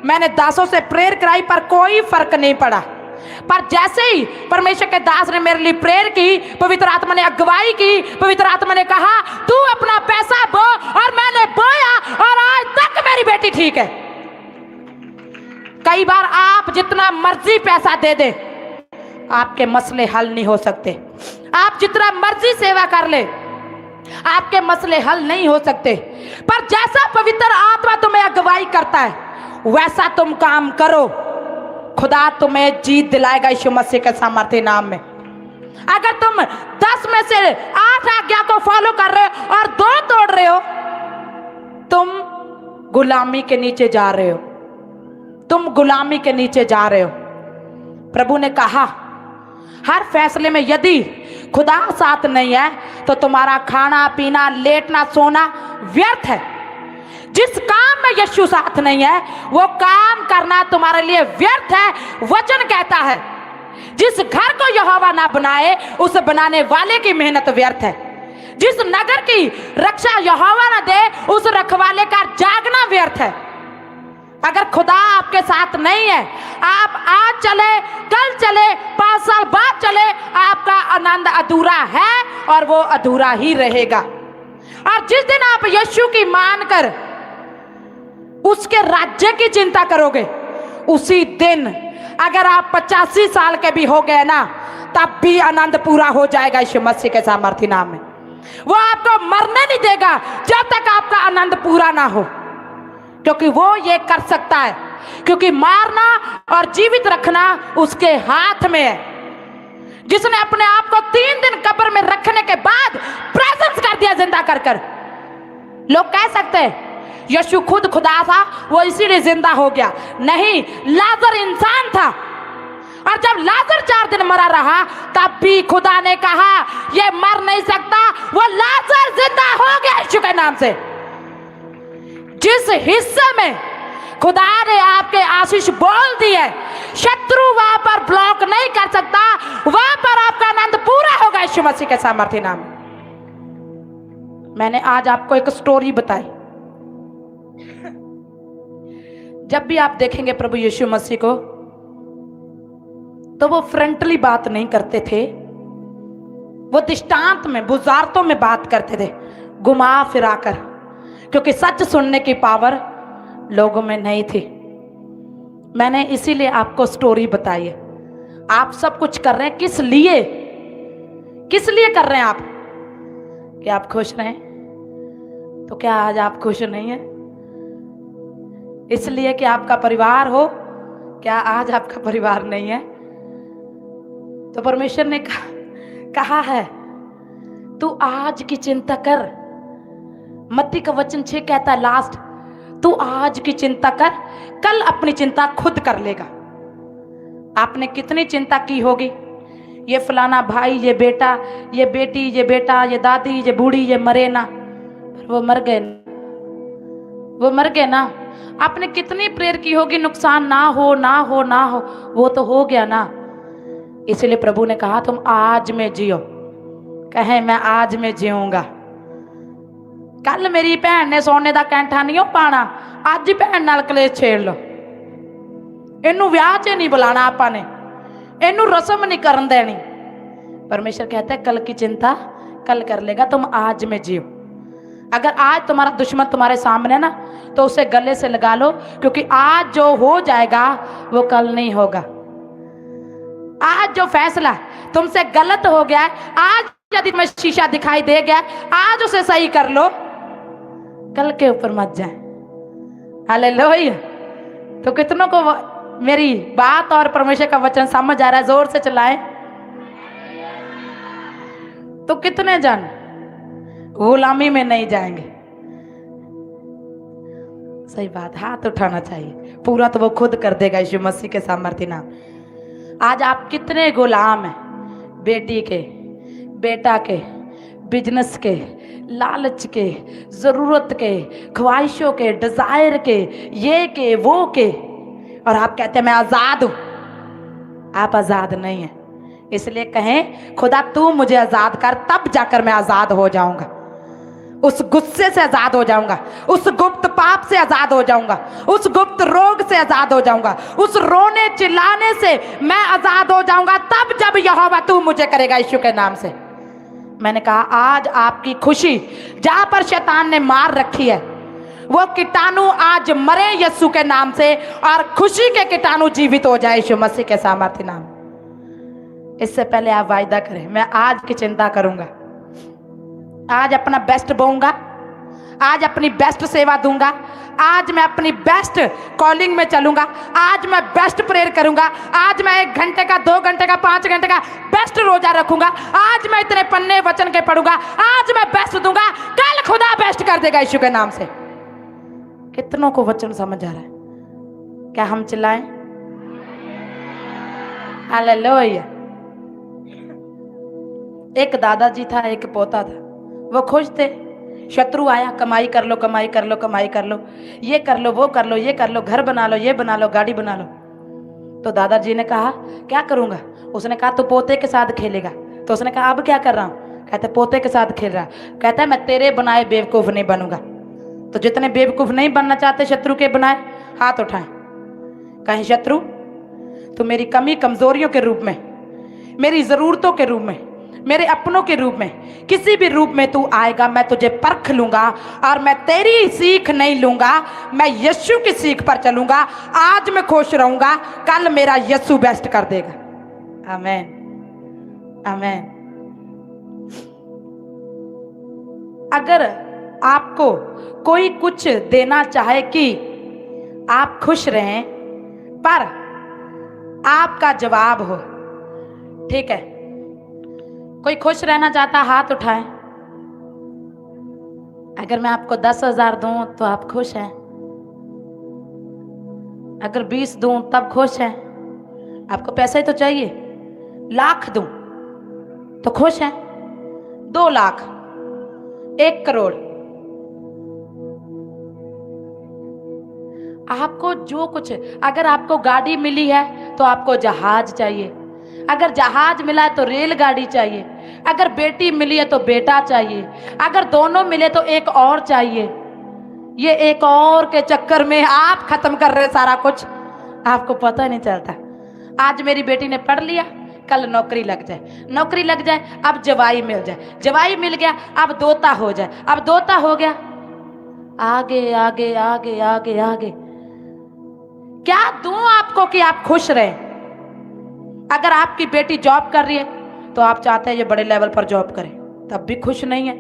[SPEAKER 1] मैंने दासों से प्रेयर कराई, पर कोई फर्क नहीं पड़ा। पर जैसे ही परमेश्वर के दास ने मेरे लिए प्रेयर की, पवित्र आत्मा ने अगुवाई की, पवित्र आत्मा ने कहा तू अपना पैसा बो, और मैंने बोया और आज तक मेरी बेटी ठीक है। कई बार आप जितना मर्जी पैसा दे दे, आपके मसले हल नहीं हो सकते। आप जितना मर्जी सेवा कर ले, आपके मसले हल नहीं हो सकते। पर जैसा पवित्र आत्मा तुम्हें अगुवाई करता है वैसा तुम काम करो, खुदा तुम्हें जीत दिलाएगा यीशु मसीह के सामर्थ्य नाम में। अगर तुम 10 में से 8 आज्ञा को फॉलो कर रहे हो और 2 तोड़ रहे हो, तुम गुलामी के नीचे जा रहे हो, तुम गुलामी के नीचे जा रहे हो। प्रभु ने कहा हर फैसले में यदि खुदा साथ नहीं है तो तुम्हारा खाना पीना लेटना सोना व्यर्थ है। जिस काम में यीशु साथ नहीं है वो काम करना तुम्हारे लिए व्यर्थ है। वचन कहता है जिस घर को यहोवा ना बनाए उस बनाने वाले की मेहनत व्यर्थ है। जिस नगर की रक्षा यहोवा ना दे उस रखवाले का जागना व्यर्थ है। अगर खुदा आपके साथ नहीं है, आप आज चले कल चले 5 साल बाद चले, आपका आनंद अधूरा है और वो अधूरा ही रहेगा। और जिस दिन आप यीशु की मानकर उसके राज्य की चिंता करोगे, उसी दिन अगर आप 85 साल के भी हो गए ना, तब भी आनंद पूरा हो जाएगा यीशु मसीह के सामर्थ्य नाम में। वो आपको मरने नहीं देगा जब तक आपका आनंद पूरा ना हो, क्योंकि वो ये कर सकता है, क्योंकि मारना और जीवित रखना उसके हाथ में है। जिसने अपने आप को 3 दिन कब्र में रखने के बाद प्रेजेंस कर दिया जिंदा कर कर। लोग कह सकते हैं यीशु खुद खुदा था, वो इसीलिए जिंदा हो गया। नहीं, लाजर इंसान था, और जब लाजर 4 दिन मरा रहा तब भी खुदा ने कहा ये मर नहीं सकता, वो लाजर जिंदा हो गया यीशु के नाम से। जिस हिस्से में खुदा ने आपके आशीष बोल दी है, शत्रु वहां पर ब्लॉक नहीं कर सकता, वहां पर आपका आनंद पूरा होगा यीशु मसीह के सामर्थ्य नाम। मैंने आज आपको एक स्टोरी बताई। जब भी आप देखेंगे प्रभु यीशु मसीह को तो वो फ्रंटली बात नहीं करते थे, वो दृष्टांत में बुझारतों में बात करते थे, घुमा फिरा कर, क्योंकि सच सुनने की पावर लोगों में नहीं थी। मैंने इसीलिए आपको स्टोरी बताई है। आप सब कुछ कर रहे हैं किस लिए? किस लिए कर रहे हैं आप? कि आप खुश रहें? तो क्या आज आप खुश नहीं हैं? इसलिए कि आपका परिवार हो? क्या आज आपका परिवार नहीं है? तो परमेश्वर ने कहा है तू आज की चिंता कर। मत्ती का वचन 6 कहता है लास्ट, तू आज की चिंता कर, कल अपनी चिंता खुद कर लेगा। आपने कितनी चिंता की होगी, ये फलाना भाई, ये बेटा, ये बेटी, ये बेटा, ये दादी, ये बूढ़ी, ये मरे ना, पर वो मर गए, वो मर गए ना। आपने कितनी प्रेयर की होगी नुकसान ना हो ना हो ना हो, वो तो हो गया ना। इसलिए प्रभु ने कहा तुम आज में जियो। कहे मैं आज में जीऊंगा। कल मेरी भैन ने सोने का कैंठा नहीं पाना, आज ही भैन नाल कलेश छेड़ लो। इनू विआह च नहीं बुलाना, आपाने इनू रस्म नहीं करन देनी। परमेश्वर कहता है कल की चिंता कल कर लेगा, तुम आज में जियो। अगर आज तुम्हारा दुश्मन तुम्हारे सामने ना, तो उसे गले से लगा लो, क्योंकि आज जो हो जाएगा वो कल नहीं होगा। आज जो फैसला तुमसे गलत हो गया, आज यदि तुम्हें शीशा दिखाई दे गया, आज उसे सही कर लो, कल के ऊपर मत जाए। हालेलुया। तो कितनों को मेरी बात और परमेश्वर का वचन समझ आ रहा है? जोर से चलाएं। तो कितने जन गुलामी में नहीं जाएंगे? सही बात, हाथ उठाना चाहिए। पूरा तो वो खुद कर देगा यीशु मसीह के सामर्थ्य नाम। आज आप कितने गुलाम हैं? बेटी के, बेटा के, बिजनेस के, लालच के, जरूरत के, ख्वाहिशों के, डिजायर के, ये के वो के, और आप कहते हैं मैं आजाद हूं। आप आजाद नहीं हैं। इसलिए कहें खुदा तू मुझे आजाद कर, तब जाकर मैं आजाद हो जाऊंगा। उस गुस्से से आजाद हो जाऊंगा, उस गुप्त पाप से आजाद हो जाऊंगा, उस गुप्त रोग से आजाद हो जाऊंगा, उस रोने चिल्लाने से मैं आजाद हो जाऊंगा, तब जब यहोवा तू मुझे करेगा यीशु के नाम से। मैंने कहा आज आपकी खुशी जहां पर शैतान ने मार रखी है, वो कीटाणु आज मरे यीशु के नाम से, और खुशी के कीटाणु जीवित हो जाए यीशु मसीह के सामर्थ्य नाम। इससे पहले आप वायदा करें मैं आज की चिंता करूंगा, आज अपना बेस्ट बोऊंगा, आज अपनी बेस्ट सेवा दूंगा, आज मैं अपनी बेस्ट कॉलिंग में चलूंगा, आज मैं बेस्ट प्रेयर करूंगा, आज मैं 1 घंटे का 2 घंटे का 5 घंटे का बेस्ट रोजा रखूंगा, आज मैं इतने पन्ने वचन के पढ़ूंगा, आज मैं बेस्ट दूंगा, कल खुदा बेस्ट कर देगा यीशु के नाम से। कितनों को वचन समझ आ रहा है? क्या हम चिल्लाएं? हालेलुया। एक दादाजी था, एक पोता था, वो खुश थे। शत्रु आया, कमाई कर लो, कमाई कर लो, कमाई कर लो, ये कर लो, वो कर लो, ये कर लो, घर बना लो, ये बना लो, गाड़ी बना लो। तो दादाजी ने कहा क्या करूंगा? उसने कहा तू पोते के साथ खेलेगा। तो उसने कहा अब क्या कर रहा हूँ? कहते पोते के साथ खेल रहा। कहता है मैं तेरे बनाए बेवकूफ नहीं बनूंगा। तो जितने बेवकूफ नहीं बनना चाहते शत्रु के बनाए, हाथ उठाएं। कहें शत्रु तो मेरी कमी कमजोरियों के रूप में, मेरी जरूरतों के रूप में, मेरे अपनों के रूप में, किसी भी रूप में तू आएगा, मैं तुझे परख लूंगा और मैं तेरी सीख नहीं लूंगा, मैं यीशु की सीख पर चलूंगा। आज मैं खुश रहूंगा, कल मेरा यीशु बेस्ट कर देगा। आमीन, आमीन। अगर आपको कोई कुछ देना चाहे कि आप खुश रहें, पर आपका जवाब हो, ठीक है, कोई खुश रहना चाहता हाथ उठाएं। अगर मैं आपको 10,000 दूं तो आप खुश हैं? अगर 20 दूं तब खुश हैं? आपको पैसा ही तो चाहिए। लाख दूं तो खुश हैं? 2 लाख, 1 करोड़, आपको जो कुछ, अगर आपको गाड़ी मिली है तो आपको जहाज चाहिए, अगर जहाज मिला है तो रेलगाड़ी चाहिए, अगर बेटी मिली है तो बेटा चाहिए, अगर दोनों मिले तो एक और चाहिए। ये एक और के चक्कर में आप खत्म कर रहे सारा कुछ, आपको पता नहीं चलता। आज मेरी बेटी ने पढ़ लिया, कल नौकरी लग जाए, नौकरी लग जाए, अब जवाई मिल जाए, जवाई मिल गया, अब दोता हो जाए, अब दोता हो गया, आगे आगे आगे आगे आगे। क्या दूं आपको कि आप खुश रहें? अगर आपकी बेटी जॉब कर रही है तो आप चाहते हैं ये बड़े लेवल पर जॉब करे, तब भी खुश नहीं है।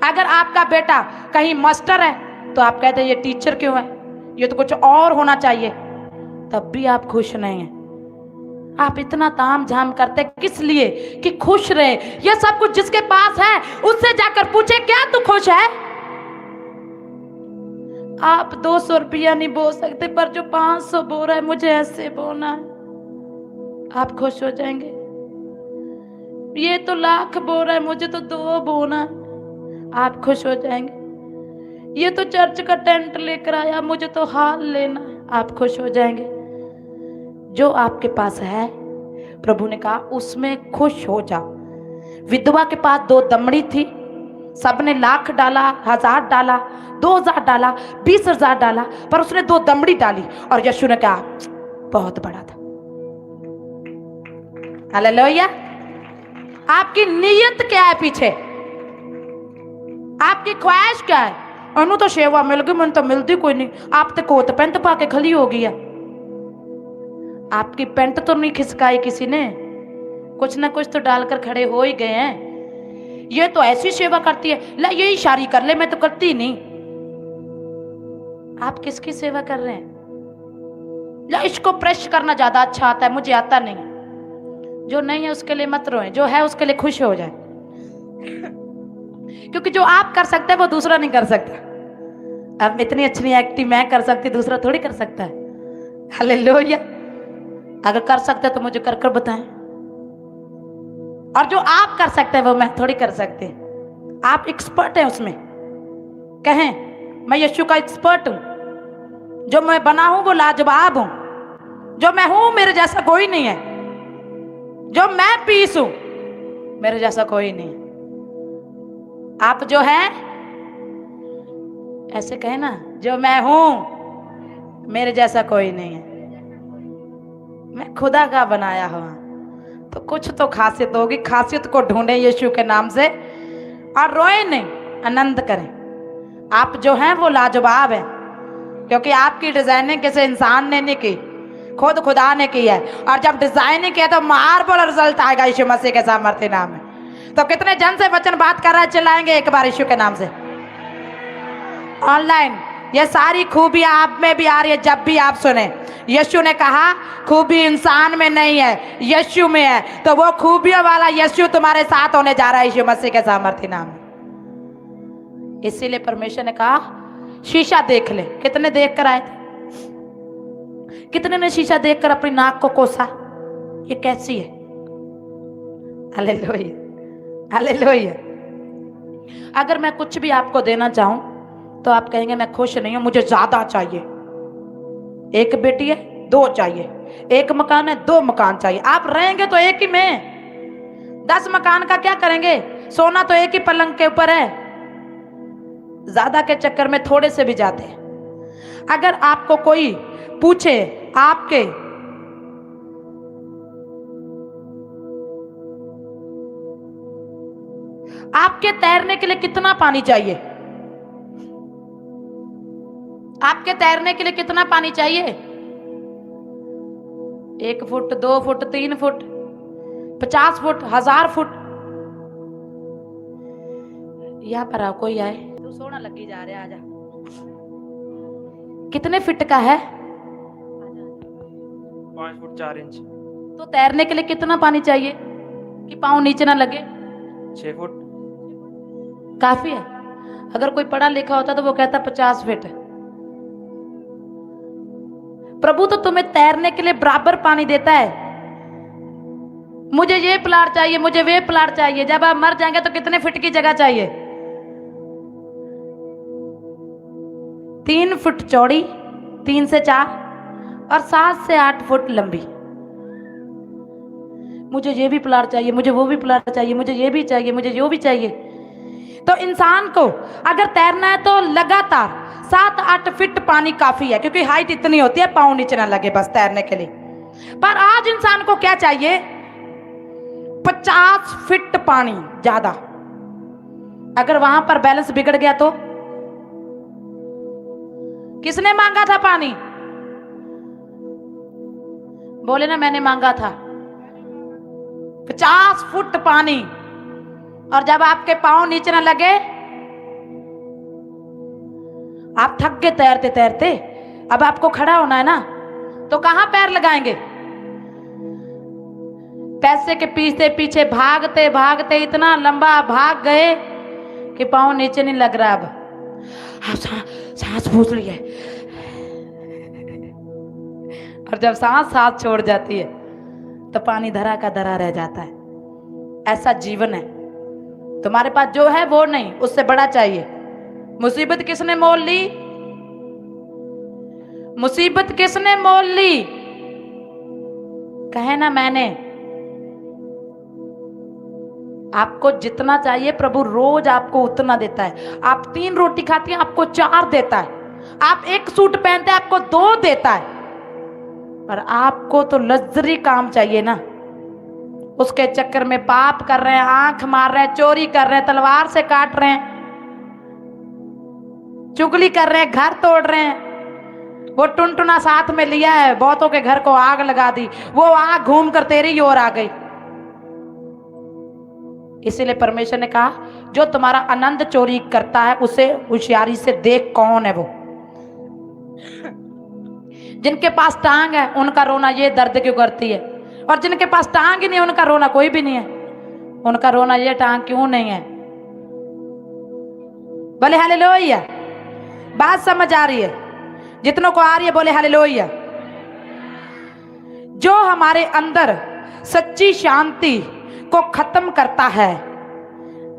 [SPEAKER 1] अगर आपका बेटा कहीं मास्टर है तो आप कहते हैं ये टीचर क्यों है, ये तो कुछ और होना चाहिए, तब भी आप खुश नहीं हैं। आप इतना ताम झाम करते किस लिए? कि खुश रहे। ये सब कुछ जिसके पास है उससे जाकर पूछे क्या तू खुश है? आप 200 रुपया नहीं बो सकते, पर जो 500 बो रहा है मुझे ऐसे बोना है, आप खुश हो जाएंगे। ये तो लाख बो रहा है, मुझे तो 2 बोना है, आप खुश हो जाएंगे। ये तो चर्च का टेंट लेकर आया, मुझे तो हाल लेना है, आप खुश हो जाएंगे। जो आपके पास है प्रभु ने कहा उसमें खुश हो जाओ। विधवा के पास 2 दमड़ी थी, सबने लाख डाला, 1000 डाला, 2000 डाला, 20,000 डाला, पर उसने 2 दमड़ी डाली और यीशु ने कहा बहुत बड़ा था। हालेलुया। आपकी नीयत क्या है पीछे? आपकी ख्वाहिश क्या है? अनु तो सेवा मिल गई, मन तो मिलती कोई नहीं। आप तो कोट पैंट पा के खली हो गई है, आपकी पैंट तो नहीं खिसकाई किसी ने, कुछ ना कुछ तो डालकर खड़े हो ही गए हैं। ये तो ऐसी सेवा करती है, ला ये इशारी कर ले, मैं तो करती नहीं। आप किसकी सेवा कर रहे हैं? ला इसको प्रेस करना ज्यादा अच्छा आता है, मुझे आता नहीं। जो नहीं है उसके लिए मत रोएं, जो है उसके लिए खुश हो जाए। क्योंकि जो आप कर सकते हैं वो दूसरा नहीं कर सकता। अब इतनी अच्छी एक्टिंग मैं कर सकती, दूसरा थोड़ी कर सकता है। हालेलुया। अगर कर सकते तो मुझे कर कर बताएं, और जो आप कर सकते हैं वो मैं थोड़ी कर सकती। आप एक्सपर्ट हैं उसमें, कहें मैं यीशु का एक्सपर्ट हूं, जो मैं बना हूं वो लाजवाब हूं, जो मैं हूं मेरे जैसा कोई नहीं है, जो मैं पीस हूं मेरे जैसा कोई नहीं है। आप जो है ऐसे कहे ना, जो मैं हूं मेरे जैसा कोई नहीं है। मैं खुदा का बनाया हुआ, तो कुछ तो खासियत होगी। खासियत को ढूंढे यीशु के नाम से और रोए नहीं, आनंद करें। आप जो हैं वो लाजवाब हैं, क्योंकि आपकी डिजाइनिंग किसी इंसान ने नहीं की, खुद खुदा ने की है। और जब डिजाइनिंग किया तो मार्बल रिजल्ट आएगा यीशु मसीह के सामर्थ्य नाम में। तो कितने जन से वचन बात कर रहा है, चिल्लाएंगे एक बार यीशु के नाम से। ऑनलाइन ये सारी खूबियां आप में भी आ रही है जब भी आप सुने। यीशु ने कहा खूबी इंसान में नहीं है, यीशु में है। तो वो खूबियों वाला यीशु तुम्हारे साथ होने जा रहा है यीशु मसीह के सामर्थ्य नाम में। इसीलिए परमेश्वर ने कहा शीशा देख ले। कितने देख कर आए थे? कितने ने शीशा देखकर अपनी नाक को कोसा, ये कैसी है? हालेलुया। हालेलुया। अगर मैं कुछ भी आपको देना चाहूं तो आप कहेंगे मैं खुश नहीं हूं, मुझे ज्यादा चाहिए। एक बेटी है, 2 चाहिए। एक मकान है, 2 मकान चाहिए। आप रहेंगे तो एक ही में, 10 मकान का क्या करेंगे? सोना तो एक ही पलंग के ऊपर है। ज्यादा के चक्कर में थोड़े से भी जाते हैं। अगर आपको कोई पूछे आपके तैरने के लिए कितना पानी चाहिए, आपके तैरने के लिए कितना पानी चाहिए? 1 foot, 2 foot, 3 foot, 50 foot, 1000 foot. यहाँ पर आओ, कोई आए। तू सोना लगी जा रहा है, आजा। कितने फीट का है?
[SPEAKER 2] 5 फुट 4 इंच।
[SPEAKER 1] तो तैरने के लिए कितना पानी चाहिए कि पाँव नीचे ना लगे?
[SPEAKER 2] 6 फुट
[SPEAKER 1] काफी है। अगर कोई पढ़ा लिखा होता तो वो कहता 50 फीट। प्रभु तो तुम्हें तैरने के लिए बराबर पानी देता है। मुझे ये प्लाट चाहिए, मुझे वे प्लाट चाहिए। जब आप मर जाएंगे तो कितने फीट की जगह चाहिए? 3 फुट चौड़ी, 3 से 4 और 7 से 8 फुट लंबी। मुझे ये भी प्लाट चाहिए, मुझे वो भी प्लाट चाहिए, मुझे ये भी चाहिए, मुझे जो भी चाहिए। तो इंसान को अगर तैरना है तो लगातार 7-8 फीट पानी काफी है, क्योंकि हाइट इतनी होती है पाँव नीचे ना लगे बस तैरने के लिए। पर आज इंसान को क्या चाहिए? 50 फीट पानी ज्यादा। अगर वहां पर बैलेंस बिगड़ गया तो? किसने मांगा था पानी? बोले ना, मैंने मांगा था 50 फुट पानी। और जब आपके पांव नीचे ना लगे, आप थक गए तैरते तैरते, अब आपको खड़ा होना है ना, तो कहां पैर लगाएंगे? पैसे के पीछे पीछे भागते भागते इतना लंबा भाग गए कि पांव नीचे नहीं लग रहा। अब सांस फूस रही है, और जब सांस छोड़ जाती है तो पानी धरा का धरा रह जाता है। ऐसा जीवन है। तुम्हारे पास जो है वो नहीं, उससे बड़ा चाहिए। मुसीबत किसने मोल ली? मुसीबत किसने मोल ली? कहे ना मैंने। आपको जितना चाहिए प्रभु रोज आपको उतना देता है। आप 3 रोटी खाती हैं, आपको 4 देता है। आप 1 सूट पहनते हैं, आपको 2 देता है। और आपको तो लग्जरी काम चाहिए ना, उसके चक्कर में पाप कर रहे हैं, आंख मार रहे हैं, चोरी कर रहे हैं, तलवार से काट रहे हैं, चुगली कर रहे हैं, घर तोड़ रहे हैं। वो टुनटुना साथ में लिया है, बहुतों के घर को आग लगा दी, वो आग घूम कर तेरी ओर आ गई। इसीलिए परमेश्वर ने कहा, जो तुम्हारा आनंद चोरी करता है उसे होशियारी से देख कौन है वो। जिनके पास टांग है उनका रोना ये दर्द क्यों करती है, और जिनके पास टांग ही नहीं उनका रोना कोई भी नहीं है। उनका रोना ये टांग क्यों नहीं है। बोले हालेलुया। बात समझ आ रही है? जितनों को आ रही है बोले हालेलुया। जो हमारे अंदर सच्ची शांति को खत्म करता है,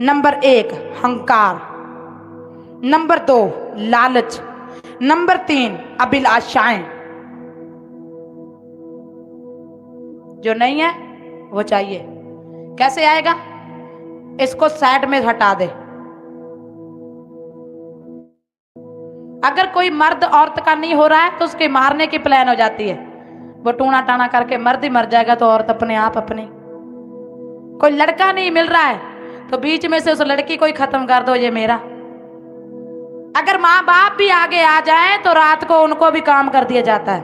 [SPEAKER 1] नंबर 1 हंकार, नंबर 2 लालच, नंबर 3 अभिलाषाएं। जो नहीं है वो चाहिए। कैसे आएगा? इसको साइड में हटा दे। अगर कोई मर्द औरत का नहीं हो रहा है तो उसके मारने की प्लान हो जाती है। वो टूना टाना करके मर्द ही मर जाएगा तो औरत अपने आप अपनी। कोई लड़का नहीं मिल रहा है तो बीच में से उस लड़की को ही खत्म कर दो, ये मेरा। अगर माँ बाप भी आगे आ जाए तो रात को उनको भी काम कर दिया जाता है,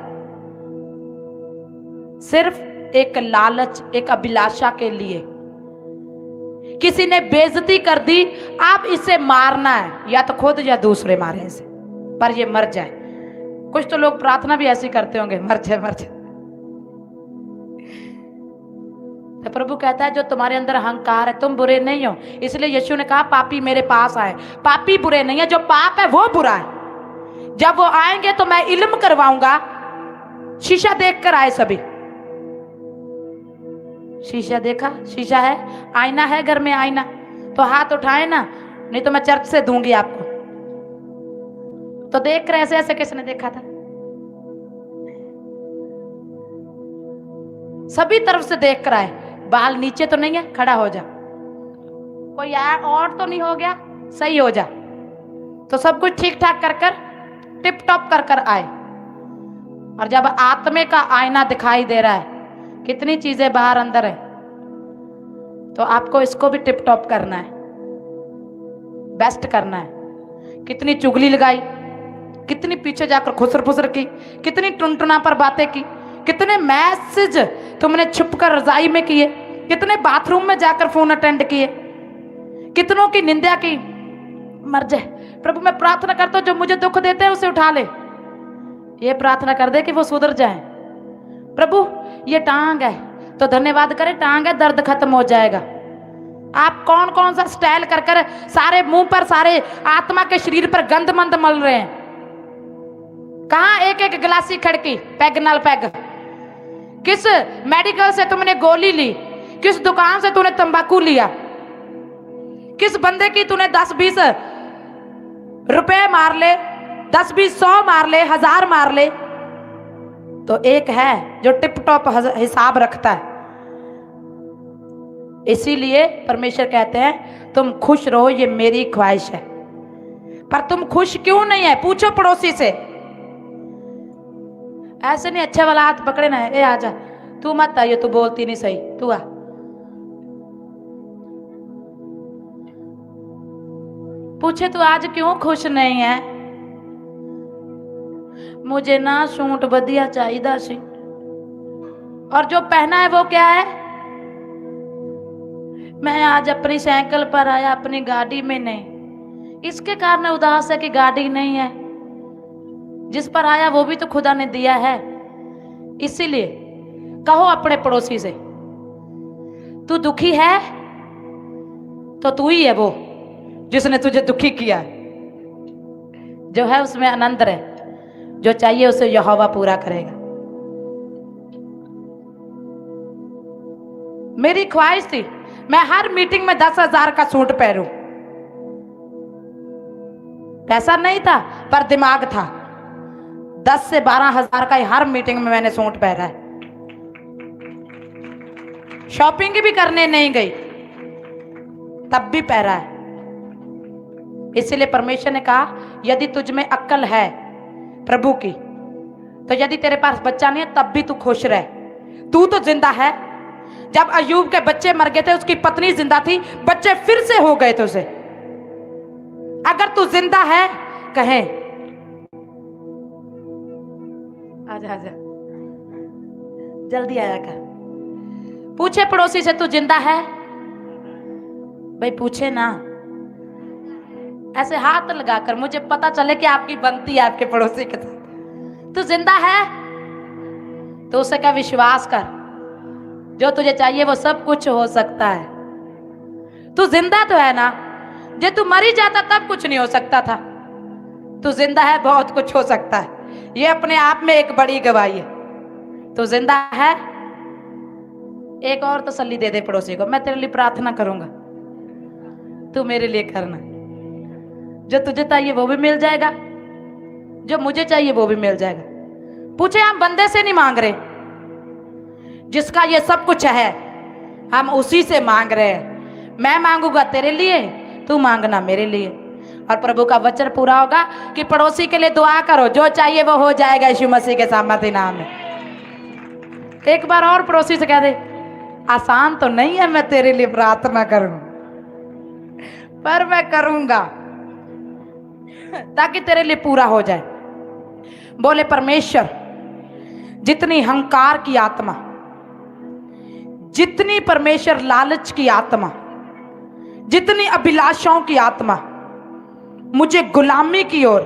[SPEAKER 1] सिर्फ एक लालच, एक अभिलाषा के लिए। किसी ने बेइज्जती कर दी, आप इसे मारना है, या तो खुद या दूसरे मारे इसे, पर ये मर जाए। कुछ तो लोग प्रार्थना भी ऐसी करते होंगे, मर जाए मर जाए। तो प्रभु कहता है जो तुम्हारे अंदर अहंकार है, तुम बुरे नहीं हो। इसलिए यीशु ने कहा पापी मेरे पास आए। पापी बुरे नहीं है, जो पाप है वो बुरा है। जब वो आएंगे तो मैं इल्म करवाऊंगा, शीशा देख कर आए सभी। शीशा देखा? शीशा है, आईना है घर में, आईना तो हाथ उठाए ना, नहीं तो मैं चर्च से दूंगी आपको। तो देख रहे ऐसे ऐसे किसने देखा था? सभी तरफ से देख कर आए। बाल नीचे तो नहीं है, खड़ा हो जा। कोई यार और तो नहीं हो गया, सही हो जा। तो सब कुछ ठीक ठाक कर कर टिप टॉप कर कर आए। और जब आत्मे का आईना दिखाई दे रहा है, कितनी चीजें बाहर अंदर है, तो आपको इसको भी टिप टॉप करना है, बेस्ट करना है। कितनी चुगली लगाई, कितनी पीछे जाकर खुसर फुसर की, कितनी टुनटुना पर बातें की, कितने मैसेज तुमने छुपकर रजाई में किए, कितने बाथरूम में जाकर फोन अटेंड किए, कितनों की निंदा की। मर जाए प्रभु, मैं प्रार्थना करता हूं जो मुझे दुख देते हैं उसे उठा ले। ये प्रार्थना कर दे कि वो सुधर जाए। प्रभु ये टांग है तो धन्यवाद करे, टांग है, दर्द खत्म हो जाएगा। आप कौन कौन सा स्टाइल कर कर सारे मुंह पर, सारे आत्मा के शरीर पर गंद मंद मल रहे हैं। कहां एक एक गिलासी खड़की, पैग नाल पैग। किस मेडिकल से तुमने गोली ली, किस दुकान से तूने तंबाकू लिया, किस बंदे की तूने 10-20 रुपए मार ले, 10-20 100 मार ले, 1000 मार ले, तो एक है जो टिप टॉप हिसाब रखता है। इसीलिए परमेश्वर कहते हैं तुम खुश रहो, ये मेरी ख्वाहिश है। पर तुम खुश क्यों नहीं है? पूछो पड़ोसी से। ऐसे नहीं अच्छे वाला हाथ पकड़े ना, ए आजा, तू मत आइए, तू बोलती नहीं सही, तू आ। पूछे तू आज क्यों खुश नहीं है? मुझे ना सूट बढ़िया चाहिए सी, और जो पहना है वो क्या है? मैं आज अपनी साइकिल पर आया, अपनी गाड़ी में नहीं। इसके कारण उदास है कि गाड़ी नहीं है, जिस पर आया वो भी तो खुदा ने दिया है। इसीलिए कहो अपने पड़ोसी से, तू दुखी है तो तू ही है वो जिसने तुझे दुखी किया। जो है उसमें आनंद रहे, जो चाहिए उसे यहोवा पूरा करेगा। मेरी ख्वाहिश थी मैं हर मीटिंग में 10,000 का सूट पहनूं। पैसा नहीं था पर दिमाग था। 10 से 12,000 का हर मीटिंग में मैंने सूट पहना है। शॉपिंग भी करने नहीं गई तब भी पहना है। इसलिए परमेश्वर ने कहा यदि तुझ में अक्ल है प्रभु की, तो यदि तेरे पास बच्चा नहीं है तब भी तू खुश रह। तू तो जिंदा है। जब अयूब के बच्चे मर गए थे, उसकी पत्नी जिंदा थी, बच्चे फिर से हो गए थे उसे। अगर तू जिंदा है कहे आजा आजा, जल्दी आया कर। पूछे पड़ोसी से तू जिंदा है? भाई पूछे ना, ऐसे हाथ लगाकर, मुझे पता चले कि आपकी बनती है आपके पड़ोसी के साथ। तू जिंदा है तो उसे क्या विश्वास कर, जो तुझे चाहिए वो सब कुछ हो सकता है। तू जिंदा तो है ना? जे तू मर ही जाता तब कुछ नहीं हो सकता था। तू जिंदा है, बहुत कुछ हो सकता है। ये अपने आप में एक बड़ी गवाही है। तू जिंदा है। एक और तसल्ली दे दे पड़ोसी को, मैं तेरे लिए प्रार्थना करूंगा, तू मेरे लिए करना। जो तुझे चाहिए वो भी मिल जाएगा, जो मुझे चाहिए वो भी मिल जाएगा। पूछे हम बंदे से नहीं मांग रहे, जिसका ये सब कुछ है हम उसी से मांग रहे हैं। मैं मांगूंगा तेरे लिए, तू मांगना मेरे लिए। और प्रभु का वचन पूरा होगा कि पड़ोसी के लिए दुआ करो, जो चाहिए वो हो जाएगा यीशु मसीह के सामर्थ्य नाम में। एक बार और पड़ोसी से कह दे, आसान तो नहीं है मैं तेरे लिए प्रार्थना करूं, पर मैं करूंगा ताकि तेरे लिए पूरा हो जाए। बोले परमेश्वर, जितनी अहंकार की आत्मा, जितनी परमेश्वर लालच की आत्मा, जितनी अभिलाषाओं की आत्मा मुझे गुलामी की ओर,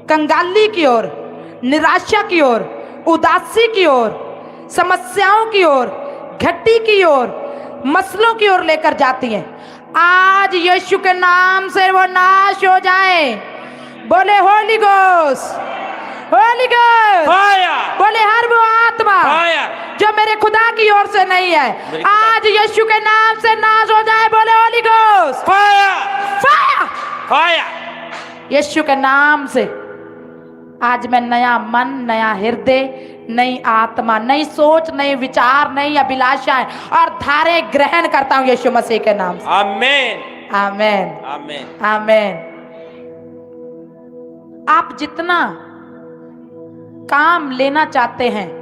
[SPEAKER 1] कंगाली की ओर, निराशा की ओर, उदासी की ओर, समस्याओं की ओर, घटी की ओर, मसलों की ओर लेकर जाती हैं, आज यीशु के नाम से वो नाश हो जाए। बोले Holi ghost, Holi God,
[SPEAKER 2] fire,
[SPEAKER 1] बोले हर वो आत्मा
[SPEAKER 2] फायर,
[SPEAKER 1] जो मेरे खुदा की ओर से नहीं
[SPEAKER 2] मेरे
[SPEAKER 1] है,
[SPEAKER 2] खुदा-
[SPEAKER 1] आज यीशु के नाम से नाश हो जाए। बोले holy God,
[SPEAKER 2] fire,
[SPEAKER 1] fire,
[SPEAKER 2] fire.
[SPEAKER 1] यीशु के नाम से आज मैं नया मन, नया हृदय, नई आत्मा, नई सोच, नए विचार, नई अभिलाषाएं और धारे ग्रहण करता हूं यीशु मसीह के नाम से।
[SPEAKER 2] आमीन,
[SPEAKER 1] आमेन,
[SPEAKER 2] आमीन।
[SPEAKER 1] आमेन। आप जितना काम लेना चाहते हैं,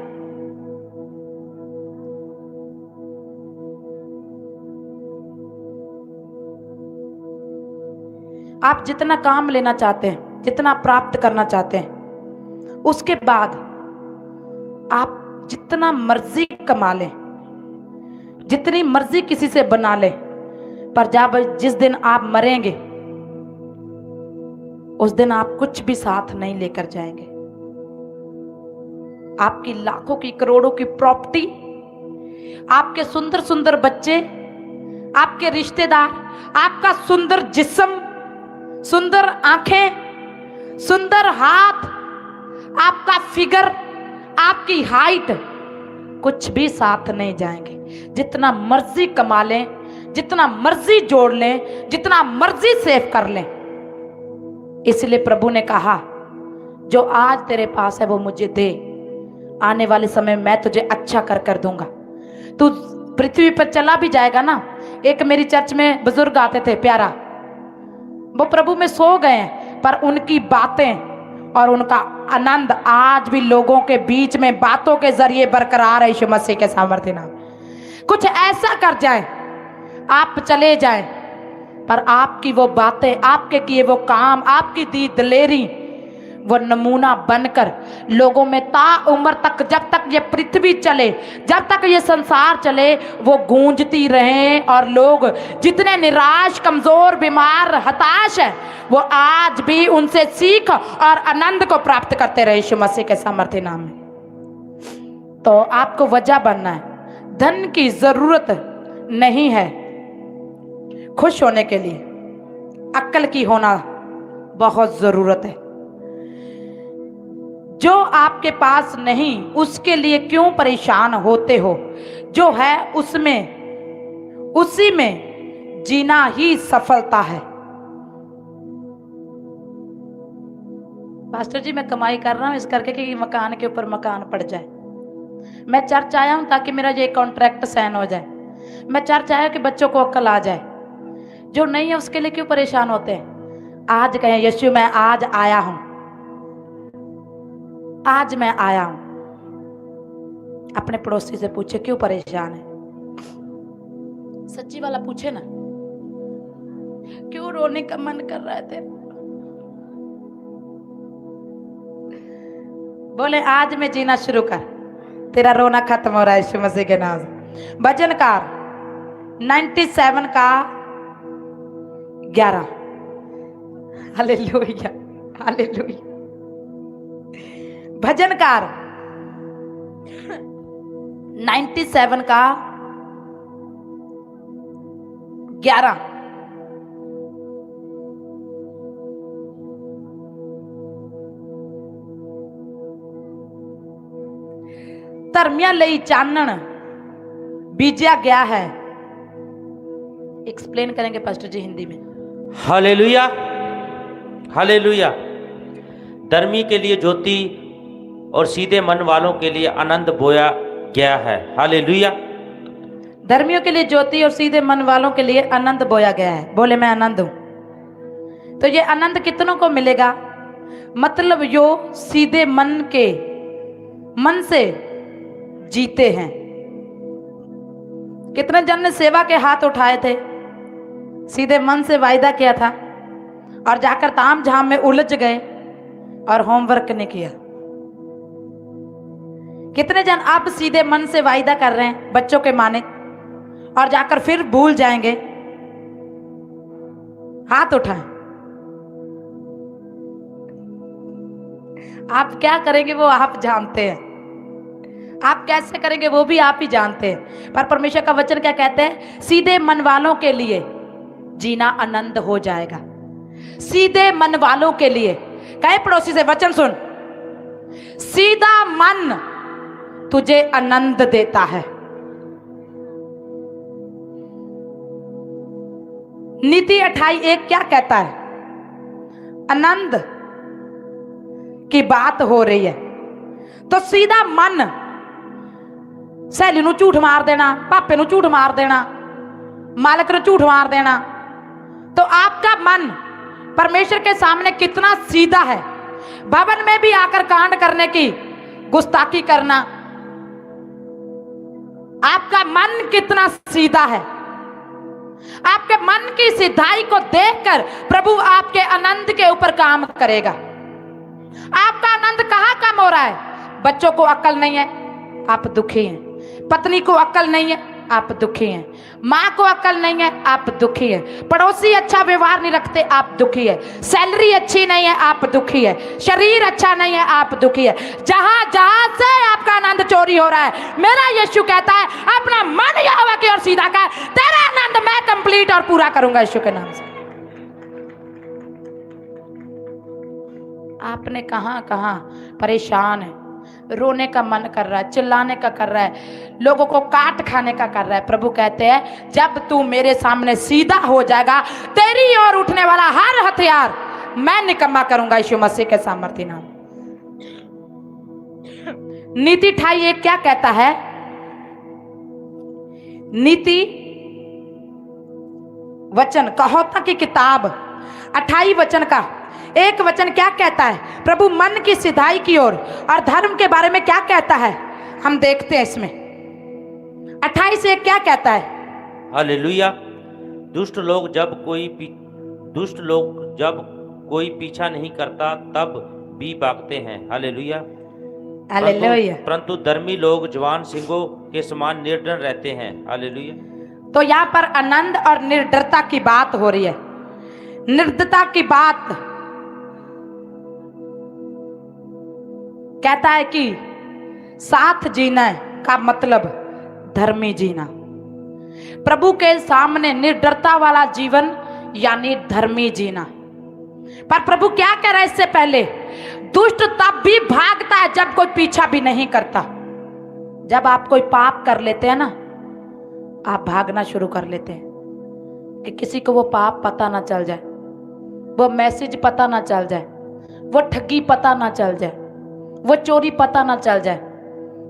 [SPEAKER 1] आप जितना काम लेना चाहते हैं, जितना प्राप्त करना चाहते हैं, उसके बाद आप जितना मर्जी कमा लें, जितनी मर्जी किसी से बना लें, पर जब जिस दिन आप मरेंगे उस दिन आप कुछ भी साथ नहीं लेकर जाएंगे। आपकी लाखों की, करोड़ों की प्रॉपर्टी, आपके सुंदर सुंदर बच्चे, आपके रिश्तेदार, आपका सुंदर जिस्म, सुंदर आंखें, सुंदर हाथ, आपका फिगर, आपकी हाइट, कुछ भी साथ नहीं जाएंगे। जितना मर्जी कमा लें, जितना मर्जी जोड़ लें, जितना मर्जी सेव कर लें। इसलिए प्रभु ने कहा, जो आज तेरे पास है वो मुझे दे, आने वाले समय मैं तुझे अच्छा कर कर दूंगा। तू पृथ्वी पर चला भी जाएगा ना। एक मेरी चर्च में बुजुर्ग आते थे, प्यारा, वो प्रभु में सो गए हैं, पर उनकी बातें और उनका आनंद आज भी लोगों के बीच में बातों के जरिए बरकरार है। यीशु मसीह के सामर्थ्य नाम। कुछ ऐसा कर जाए, आप चले जाएं, पर आपकी वो बातें, आपके किए वो काम, आपकी दी दिलेरी, वो नमूना बनकर लोगों में ता उम्र तक, जब तक ये पृथ्वी चले, जब तक ये संसार चले, वो गूंजती रहे। और लोग जितने निराश, कमजोर, बीमार, हताश है, वो आज भी उनसे सीख और आनंद को प्राप्त करते रहे यीशु मसीह के सामर्थ्य नाम में। तो आपको वजह बनना है। धन की जरूरत नहीं है खुश होने के लिए, अक्ल की होना बहुत जरूरत है। जो आपके पास नहीं उसके लिए क्यों परेशान होते हो? जो है उसमें, उसी में जीना ही सफलता है। पास्टर जी, मैं कमाई कर रहा हूं इस करके कि मकान के ऊपर मकान पड़ जाए। मैं चर्च आया हूं ताकि मेरा ये कॉन्ट्रैक्ट साइन हो जाए। मैं चर्च आया कि बच्चों को अक्ल आ जाए। जो नहीं है उसके लिए क्यों परेशान होते हैं? आज कहें, यीशु मैं आज आया हूं, आज मैं आया हूं। अपने पड़ोसी से पूछे क्यों परेशान है, सच्ची वाला पूछे ना, क्यों रोने का मन कर रहा है तेरा? बोले आज मैं जीना शुरू कर, तेरा रोना खत्म हो रहा है यीशु मसीह के नाम से। भजनकार 97 का 11। Hallelujah, hallelujah. भजनकार 97 का 11। धर्मिया लई चानन बीजा गया है। एक्सप्लेन करेंगे पास्टर जी हिंदी में।
[SPEAKER 2] Hallelujah, hallelujah. धर्मी के लिए ज्योति और सीधे मन वालों के लिए आनंद बोया गया है। हालेलुया।
[SPEAKER 1] धर्मियों के लिए ज्योति और सीधे मन वालों के लिए आनंद बोया गया है। बोले मैं आनंद हूं। तो ये आनंद कितनों को मिलेगा? मतलब जो सीधे मन से जीते हैं। कितने जन ने सेवा के हाथ उठाए थे, सीधे मन से वायदा किया था और जाकर ताम झाम में उलझ गए और होमवर्क नहीं किया। कितने जन अब सीधे मन से वायदा कर रहे हैं बच्चों के माने और जाकर फिर भूल जाएंगे? हाथ उठाएं। आप क्या करेंगे वो आप जानते हैं, आप कैसे करेंगे वो भी आप ही जानते हैं। पर परमेश्वर का वचन क्या कहते हैं? सीधे मन वालों के लिए जीना आनंद हो जाएगा। सीधे मन वालों के लिए। कहे पड़ोसी से वचन सुन, सीधा मन तुझे आनंद देता है। नीति 28:1 क्या कहता है? आनंद की बात हो रही है तो सीधा मन, सहेली नूं झूठ मार देना, पापे नूं झूठ मार देना, मालिक नूं झूठ मार देना, तो आपका मन परमेश्वर के सामने कितना सीधा है। भवन में भी आकर कांड करने की गुस्ताखी करना, आपका मन कितना सीधा है। आपके मन की सीधाई को देखकर प्रभु आपके आनंद के ऊपर काम करेगा। आपका आनंद कहाँ कम हो रहा है? बच्चों को अक्ल नहीं है, आप दुखी हैं। पत्नी को अक्ल नहीं है, आप दुखी हैं। माँ को अक्ल नहीं है, आप दुखी हैं। पड़ोसी अच्छा व्यवहार नहीं रखते, आप दुखी है। सैलरी अच्छी नहीं है, आप दुखी है। शरीर अच्छा नहीं है, आप दुखी है। जहां जहां से आपका आनंद चोरी हो रहा है, मेरा यीशु कहता है अपना मन यहोवा की ओर सीधा कर, तेरा आनंद मैं कंप्लीट और पूरा करूंगा यीशु के नाम से। आपने कहां कहां परेशान है, रोने का मन कर रहा है, चिल्लाने का कर रहा है, लोगों को काट खाने का कर रहा है। प्रभु कहते हैं जब तू मेरे सामने सीधा हो जाएगा, तेरी ओर उठने वाला हर हथियार मैं निकम्मा करूंगा यीशु मसीह के सामर्थ्य नाम। नीति 28:1 क्या कहता है? नीति वचन कहोता की किताब 28 वचन का एक वचन क्या कहता है? प्रभु मन की सिधाई की ओर और धर्म के बारे में क्या कहता है, हम देखते हैं इसमें। 28 से क्या कहता है?
[SPEAKER 2] हालेलुया। दुष्ट लोग जब कोई पीछा नहीं करता तब भी भागते हैं। हालेलुया।
[SPEAKER 1] हालेलुया।
[SPEAKER 2] परंतु धर्मी लोग जवान सिंहों के समान निर्डर रहते हैं। हालेलुया।
[SPEAKER 1] तो यहाँ पर आनंद और निर्डरता की बात हो रही है। निर्दयता की बात कहता है कि साथ जीना का मतलब धर्मी जीना। प्रभु के सामने निर्डरता वाला जीवन यानी धर्मी जीना। पर प्रभु क्या कह रहा है इससे पहले? दुष्ट तब भी भागता है जब कोई पीछा भी नहीं करता। जब आप कोई पाप कर लेते हैं ना, आप भागना शुरू कर लेते हैं कि किसी को वो पाप पता ना चल जाए, वो मैसेज पता ना चल जाए, वो ठगी पता ना चल जाए, वो चोरी पता ना चल जाए,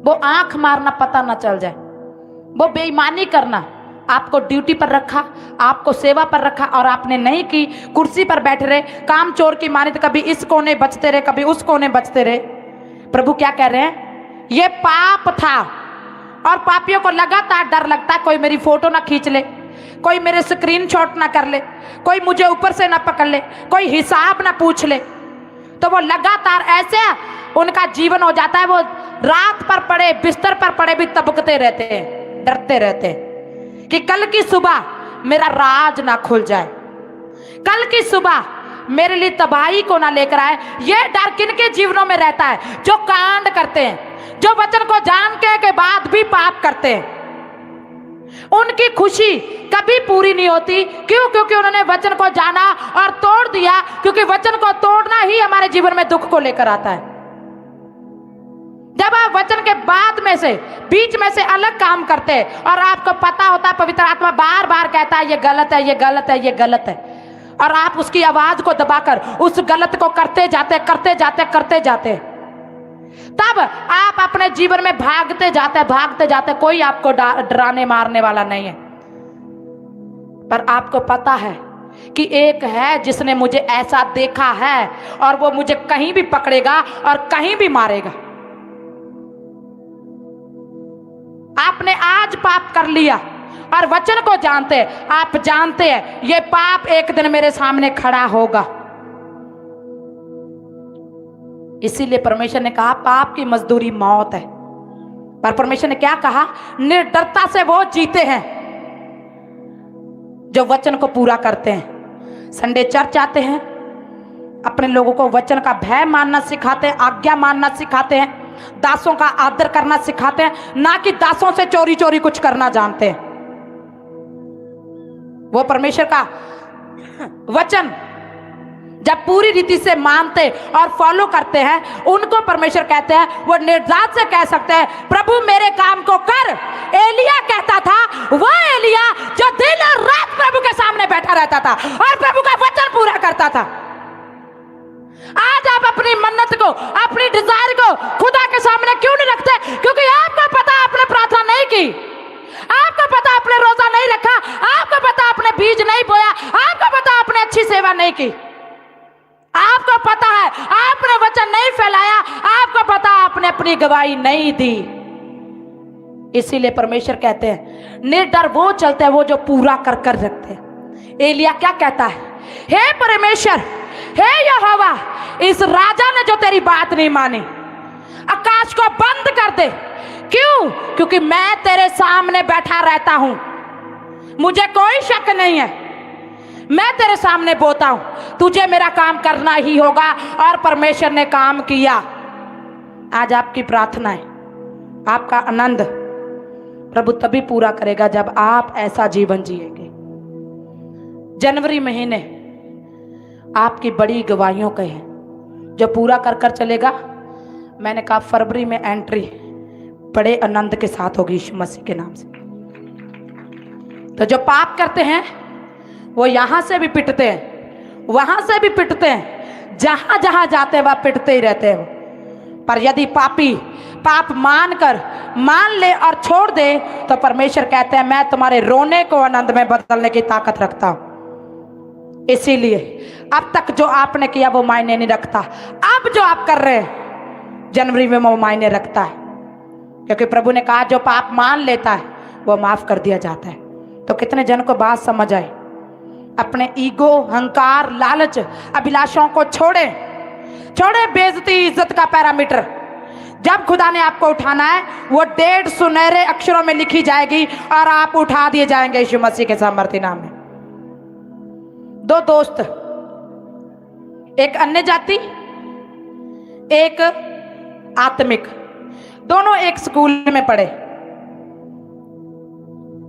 [SPEAKER 1] वो आंख मारना पता ना चल जाए, वो बेईमानी करना। आपको ड्यूटी पर रखा, आपको सेवा पर रखा और आपने नहीं की, कुर्सी पर बैठे रहे, काम चोर की मानी तो कभी इस कोने बचते रहे, कभी उस कोने बचते रहे। प्रभु क्या कह रहे हैं? ये पाप था। और पापियों को लगातार डर लगता है कोई मेरी फोटो ना खींच ले, कोई मेरे स्क्रीनशॉट ना कर ले, कोई मुझे ऊपर से ना पकड़ ले, कोई हिसाब ना पूछ ले। तो वो लगातार ऐसे उनका जीवन हो जाता है, वो रात पर पड़े बिस्तर पर पड़े भी तबकते रहते हैं, डरते रहते हैं कि कल की सुबह मेरा राज ना खुल जाए, कल की सुबह मेरे लिए तबाही को ना लेकर आए। ये डर किनके जीवनों में रहता है? जो कांड करते हैं, जो वचन को जानने के बाद भी पाप करते हैं। उनकी खुशी कभी पूरी नहीं होती। क्यों? क्योंकि उन्होंने वचन को जाना और तोड़ दिया। क्योंकि वचन को तोड़ना ही हमारे जीवन में दुख को लेकर आता है। जब आप वचन के बाद में से बीच में से अलग काम करते हैं और आपको पता होता है पवित्र आत्मा बार बार कहता है ये गलत है, ये गलत है, ये गलत है, और आप उसकी आवाज को दबाकर उस गलत को करते जाते करते जाते करते जाते, तब आप अपने जीवन में भागते जाते। कोई आपको डराने मारने वाला नहीं है। पर आपको पता है कि एक है जिसने मुझे ऐसा देखा है और वो मुझे कहीं भी पकड़ेगा और कहीं भी मारेगा। आपने आज पाप कर लिया और वचन को जानते, आप जानते हैं ये पाप एक दिन मेरे सामने खड़ा होगा। इसीलिए परमेश्वर ने कहा पाप की मजदूरी मौत है। पर परमेश्वर ने क्या कहा? निर्डरता से वो जीते हैं जो वचन को पूरा करते हैं। संडे चर्च आते हैं, अपने लोगों को वचन का भय मानना सिखाते हैं, आज्ञा मानना सिखाते हैं, दासों का आदर करना सिखाते हैं, ना कि दासों से चोरी चोरी कुछ करना जानते हैं। वो परमेश्वर का वचन जब पूरी रीति से मानते और फॉलो करते हैं, उनको परमेश्वर कहते हैं, वो निर्जात से कह सकते हैं, प्रभु मेरे काम को कर। एलिया कहता था, वो एलिया जो दिन और रात प्रभु के सामने बैठा रहता था और प्रभु का वचन पूरा करता था। आज आप अपनी मन्नत को, अपनी डिजायर को खुदा के सामने क्यों नहीं रखते? क्योंकि आपको पता आपने प्रार्थना नहीं की, आपको पता आपने रोजा नहीं रखा, आपको पता आपने बीज नहीं बोया, आपको पता आपने अच्छी सेवा नहीं की, आपको पता है आपने वचन नहीं फैलाया, आपको पता आपने अपनी गवाही नहीं दी। इसीलिए परमेश्वर कहते हैं, निर्डर वो चलते हैं वो जो पूरा कर कर रखते हैं। एलिया क्या कहता है? हे परमेश्वर, हे यहोवा, इस राजा ने जो तेरी बात नहीं मानी, आकाश को बंद कर दे। क्यों? क्योंकि मैं तेरे सामने बैठा रहता हूं, मुझे कोई शक नहीं है, मैं तेरे सामने बोता हूं, तुझे मेरा काम करना ही होगा। और परमेश्वर ने काम किया। आज आपकी प्रार्थना है, आपका आनंद प्रभु तभी पूरा करेगा जब आप ऐसा जीवन जिएंगे। जनवरी महीने आपकी बड़ी गवाहियों के हैं जो पूरा कर कर चलेगा। मैंने कहा फरवरी में एंट्री बड़े आनंद के साथ होगी यीशु मसीह के नाम से। तो जो पाप करते हैं वो यहां से भी पिटते हैं, वहां से भी पिटते हैं, जहां जहां जाते हैं वह पिटते ही रहते हैं। पर यदि पापी पाप मान ले और छोड़ दे तो परमेश्वर कहते हैं, मैं तुम्हारे रोने को आनंद में बदलने की ताकत रखता हूं। इसीलिए अब तक जो आपने किया वो मायने नहीं रखता, अब जो आप कर रहे हैं जनवरी में वो मायने रखता है। क्योंकि प्रभु ने कहा जो पाप मान लेता है वो माफ कर दिया जाता है। तो कितने जन को बात समझ आई? अपने ईगो, अहंकार, लालच, अभिलाषाओं को छोड़े बेइज्जती इज्जत का पैरामीटर जब खुदा ने आपको उठाना है वो 1.5 सुनहरे अक्षरों में लिखी जाएगी और आप उठा दिए जाएंगे यीशु मसीह के सामर्थी नाम में। 2 दोस्त, एक अन्य जाति, एक आत्मिक, दोनों एक स्कूल में पढ़े।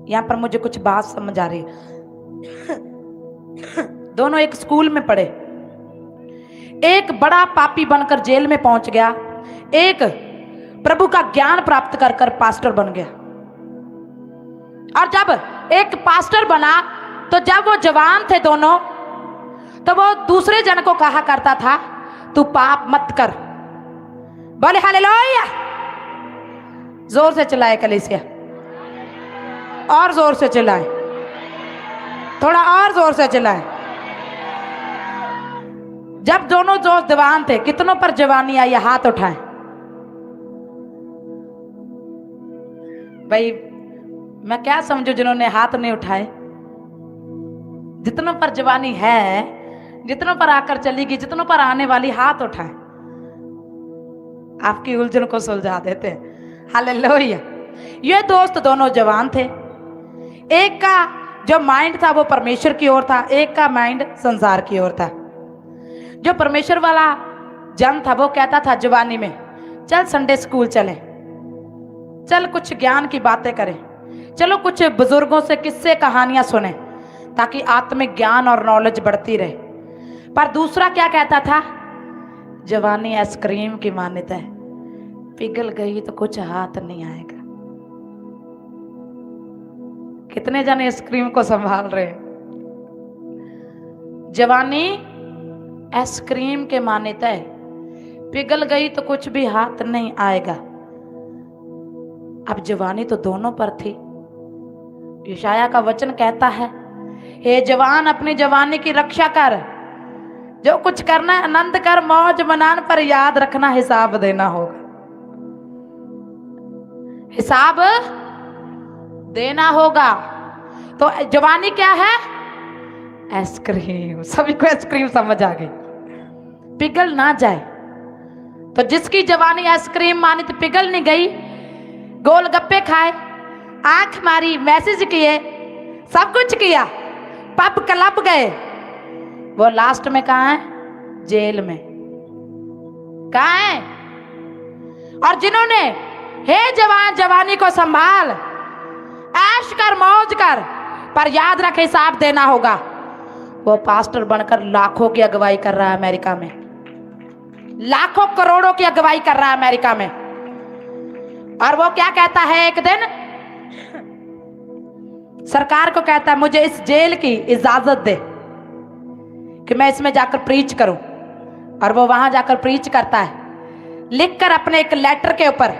[SPEAKER 1] यहां पर मुझे कुछ बात समझ आ रही है। दोनों एक स्कूल में पढ़े, एक बड़ा पापी बनकर जेल में पहुंच गया, एक प्रभु का ज्ञान प्राप्त कर कर पास्टर बन गया। और जब एक पास्टर बना तो जब वो जवान थे दोनों, तो वो दूसरे जन को कहा करता था, तू पाप मत कर। बोले हालेलुया। जोर से चलाए कलीसिया, और जोर से चलाए, थोड़ा और जोर से चलाए। जब दोनों जो जवान थे, कितनों पर जवानी आई? हाथ उठाएं भाई। मैं क्या समझू जिन्होंने हाथ नहीं उठाए? जितनों पर जवानी है, जितनों पर आकर चलेगी, जितनों पर आने वाली, हाथ उठाएं। आपकी उलझन को सुलझा देते हैं। हालेलुया। ये दोस्त दोनों जवान थे। एक का जो माइंड था वो परमेश्वर की ओर था, एक का माइंड संसार की ओर था। जो परमेश्वर वाला जन था वो कहता था जवानी में, चल संडे स्कूल चलें, चल कुछ ज्ञान की बातें करें, चलो कुछ बुजुर्गों से किस्से कहानियां सुने ताकि आत्मिक ज्ञान और नॉलेज बढ़ती रहे। पर दूसरा क्या कहता था? जवानी आइसक्रीम की मान्यता है, पिघल गई तो कुछ हाथ नहीं आएगा। कितने जने आइसक्रीम को संभाल रहे हैं? जवानी आइसक्रीम के मान्यता है, पिघल गई तो कुछ भी हाथ नहीं आएगा। अब जवानी तो दोनों पर थी। यशाया का वचन कहता है, हे जवान अपनी जवानी की रक्षा कर, जो कुछ करना है आनंद कर, मौज मनान, पर याद रखना हिसाब देना होगा। हिसाब देना होगा। तो जवानी क्या है? आइसक्रीम। सभी को आइसक्रीम समझ आ गई, पिघल ना जाए। तो जिसकी जवानी आइसक्रीम मानी तो पिघल नहीं गई, गोलगप्पे खाए, आंख मारी, मैसेज किए, सब कुछ किया, पब क्लब गए, वो लास्ट में कहाँ है? जेल में। कहाँ है? और जिन्होंने हे जवान जवानी को संभाल, ऐश कर, मौज कर, पर याद रख हिसाब देना होगा, वो पास्टर बनकर लाखों की अगुवाई कर रहा है अमेरिका में, लाखों करोड़ों की अगुवाई कर रहा है अमेरिका में। और वो क्या कहता है, एक दिन सरकार को कहता है मुझे इस जेल की इजाजत दे कि मैं इसमें जाकर प्रीच करूं। और वो वहां जाकर प्रीच करता है, लिखकर अपने एक लेटर के ऊपर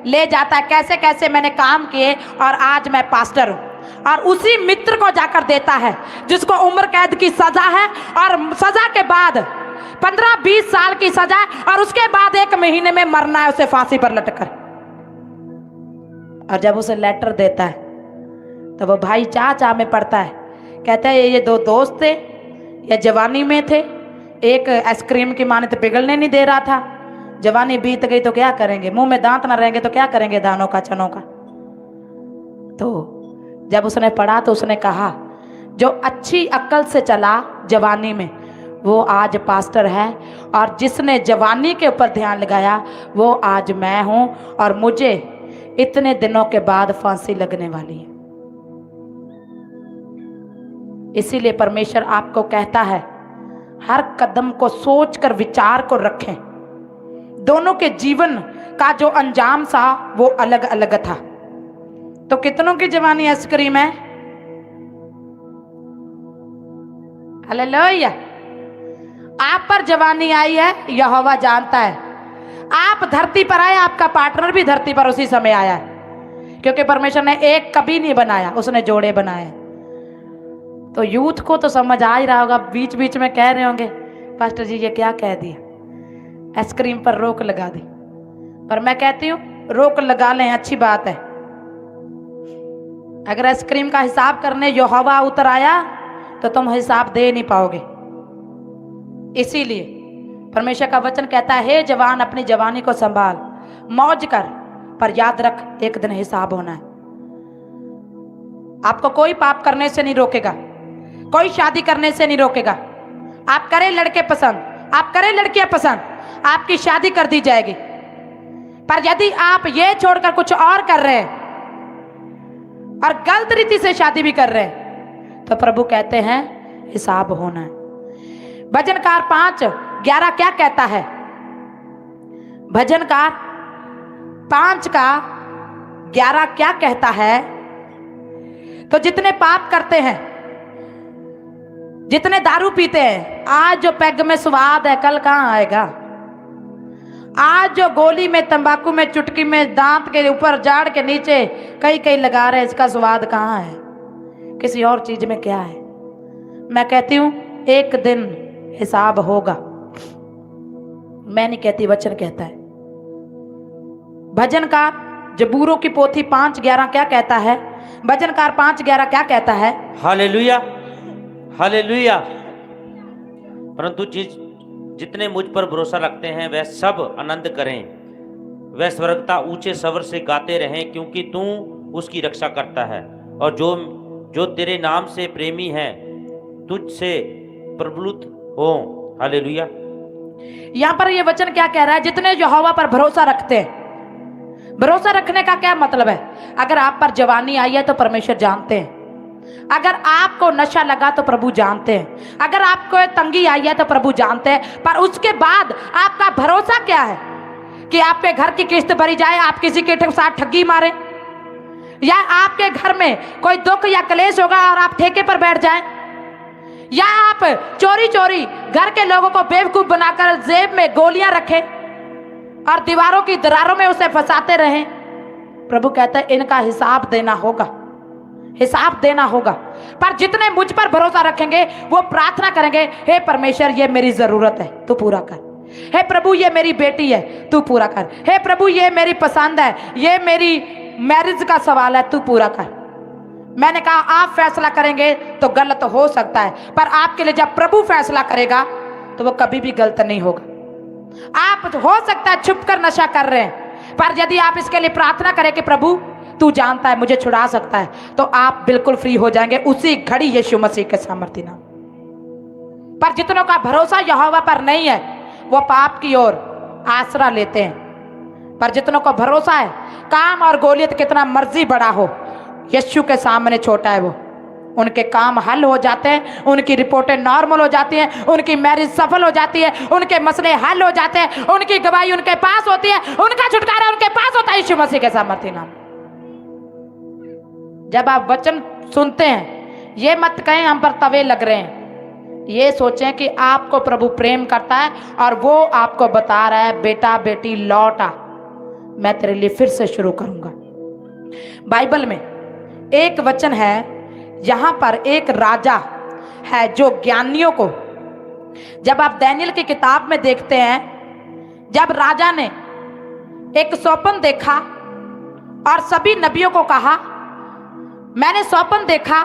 [SPEAKER 1] ले जाता है कैसे कैसे मैंने काम किए और आज मैं पास्टर हूं। और उसी मित्र को जाकर देता है जिसको उम्र कैद की सजा है, और सजा के बाद 15-20 साल की सजा, और उसके बाद 1 महीने में मरना है उसे फांसी पर लटकर। और जब उसे लेटर देता है तो वो भाई चाह में पड़ता है, कहता है ये 2 दोस्त थे, ये जवानी में थे, एक आइसक्रीम की माने तो पिघलने नहीं दे रहा था, जवानी बीत गई तो क्या करेंगे, मुंह में दांत ना रहेंगे तो क्या करेंगे दानों का चनों का। तो जब उसने पढ़ा तो उसने कहा जो अच्छी अक्ल से चला जवानी में वो आज पास्टर है, और जिसने जवानी के ऊपर ध्यान लगाया वो आज मैं हूं, और मुझे इतने दिनों के बाद फांसी लगने वाली है। इसीलिए परमेश्वर आपको कहता है हर कदम को सोचकर विचार को रखें। दोनों के जीवन का जो अंजाम था वो अलग अलग था। तो कितनों की जवानी आइसक्रीम है? हालेलुया। आप पर जवानी आई है, यहोवा जानता है। आप धरती पर आए, आपका पार्टनर भी धरती पर उसी समय आया है, क्योंकि परमेश्वर ने एक कभी नहीं बनाया, उसने जोड़े बनाए। तो यूथ को तो समझ आ ही रहा होगा, बीच बीच में कह रहे होंगे पास्टर जी ये क्या कह दिया, आइसक्रीम पर रोक लगा दी। पर मैं कहती हूँ रोक लगा लें, अच्छी बात है। अगर आइसक्रीम का हिसाब करने यहोवा उतर आया तो तुम हिसाब दे नहीं पाओगे। इसीलिए परमेश्वर का वचन कहता है हे जवान अपनी जवानी को संभाल, मौज कर, पर याद रख एक दिन हिसाब होना है। आपको कोई पाप करने से नहीं रोकेगा, कोई शादी करने से नहीं रोकेगा। आप करें लड़के पसंद, आप करें लड़कियां पसंद, आपकी शादी कर दी जाएगी। पर यदि आप ये छोड़कर कुछ और कर रहे हैं और गलत रीति से शादी भी कर रहे हैं तो प्रभु कहते हैं हिसाब होना है। भजनकार 5:11 क्या कहता है? भजनकार 5:11 क्या कहता है? तो जितने पाप करते हैं, जितने दारू पीते हैं, आज जो पैग में स्वाद है कल कहां आएगा। आज जो गोली में, तंबाकू में, चुटकी में, दांत के ऊपर, जाड़ के नीचे कई कई लगा रहे, इसका स्वाद कहां है, किसी और चीज में क्या है। मैं कहती हूं एक दिन हिसाब होगा। मैं नहीं कहती, वचन कहता है। भजनकार जबूरों की पोथी 5:11 क्या कहता है? भजनकार 5:11 क्या कहता है?
[SPEAKER 2] Hallelujah, hallelujah. परंतु जितने मुझ पर भरोसा रखते हैं वह सब आनंद करें, वह स्वर्गता ऊंचे स्वर से गाते रहें, क्योंकि तू उसकी रक्षा करता है, और जो तेरे नाम से प्रेमी हैं तुझसे प्रबुद्ध हो। हालेलुया।
[SPEAKER 1] यहां पर यह वचन क्या कह रहा है? जितने यहोवा पर भरोसा रखते हैं। भरोसा रखने का क्या मतलब है? अगर आप पर जवानी आई है तो परमेश्वर जानते हैं, अगर आपको नशा लगा तो प्रभु जानते हैं, अगर आपको तंगी आई है तो प्रभु जानते हैं। पर उसके बाद आपका भरोसा क्या है कि आपके घर की किस्त भरी जाए, आप किसी के साथ ठगी मारे, या आपके घर में कोई दुख या क्लेश होगा और आप ठेके पर बैठ जाएं, या आप चोरी चोरी घर के लोगों को बेवकूफ बनाकर जेब में गोलियां रखें और दीवारों की दरारों में उसे फंसाते रहें। प्रभु कहता है इनका हिसाब देना होगा, हिसाब देना होगा। पर जितने मुझ पर भरोसा रखेंगे वो प्रार्थना करेंगे, हे परमेश्वर ये मेरी जरूरत है तू पूरा कर, हे प्रभु ये मेरी बेटी है तू पूरा कर, हे प्रभु ये मेरी पसंद है, ये मेरी मैरिज का सवाल है तू पूरा कर। मैंने कहा आप फैसला करेंगे तो गलत हो सकता है, पर आपके लिए जब प्रभु फैसला करेगा तो वो कभी भी गलत नहीं होगा। आप हो सकता है छुप कर नशा कर रहे हैं, पर यदि आप इसके लिए प्रार्थना करें कि प्रभु तू जानता है मुझे छुड़ा सकता है, तो आप बिल्कुल फ्री हो जाएंगे उसी घड़ी यीशु मसीह के सामर्थ्य नाम। पर जितनों का भरोसा यहोवा पर नहीं है वो पाप की ओर आसरा लेते हैं, पर जितनों को भरोसा है काम और गोलियत कितना मर्जी बड़ा हो, यीशु के सामने छोटा है वो। उनके काम हल हो जाते हैं, उनकी रिपोर्टें नॉर्मल हो जाती हैं, उनकी मैरिज सफल हो जाती है, उनके मसले हल हो जाते हैं, उनकी गवाही उनके पास होती है, उनका छुटकारा उनके पास होता है यीशु मसीह के सामर्थ्य नाम। जब आप वचन सुनते हैं, ये मत कहें हम पर तवे लग रहे हैं, ये सोचें कि आपको प्रभु प्रेम करता है और वो आपको बता रहा है, बेटा बेटी लौट आ, मैं तेरे लिए फिर से शुरू करूंगा। बाइबल में एक वचन है, यहां पर एक राजा है जो ज्ञानियों को, जब आप दानियेल की किताब में देखते हैं, जब राजा ने एक स्वप्न देखा और सभी नबियों को कहा मैंने स्वप्न देखा,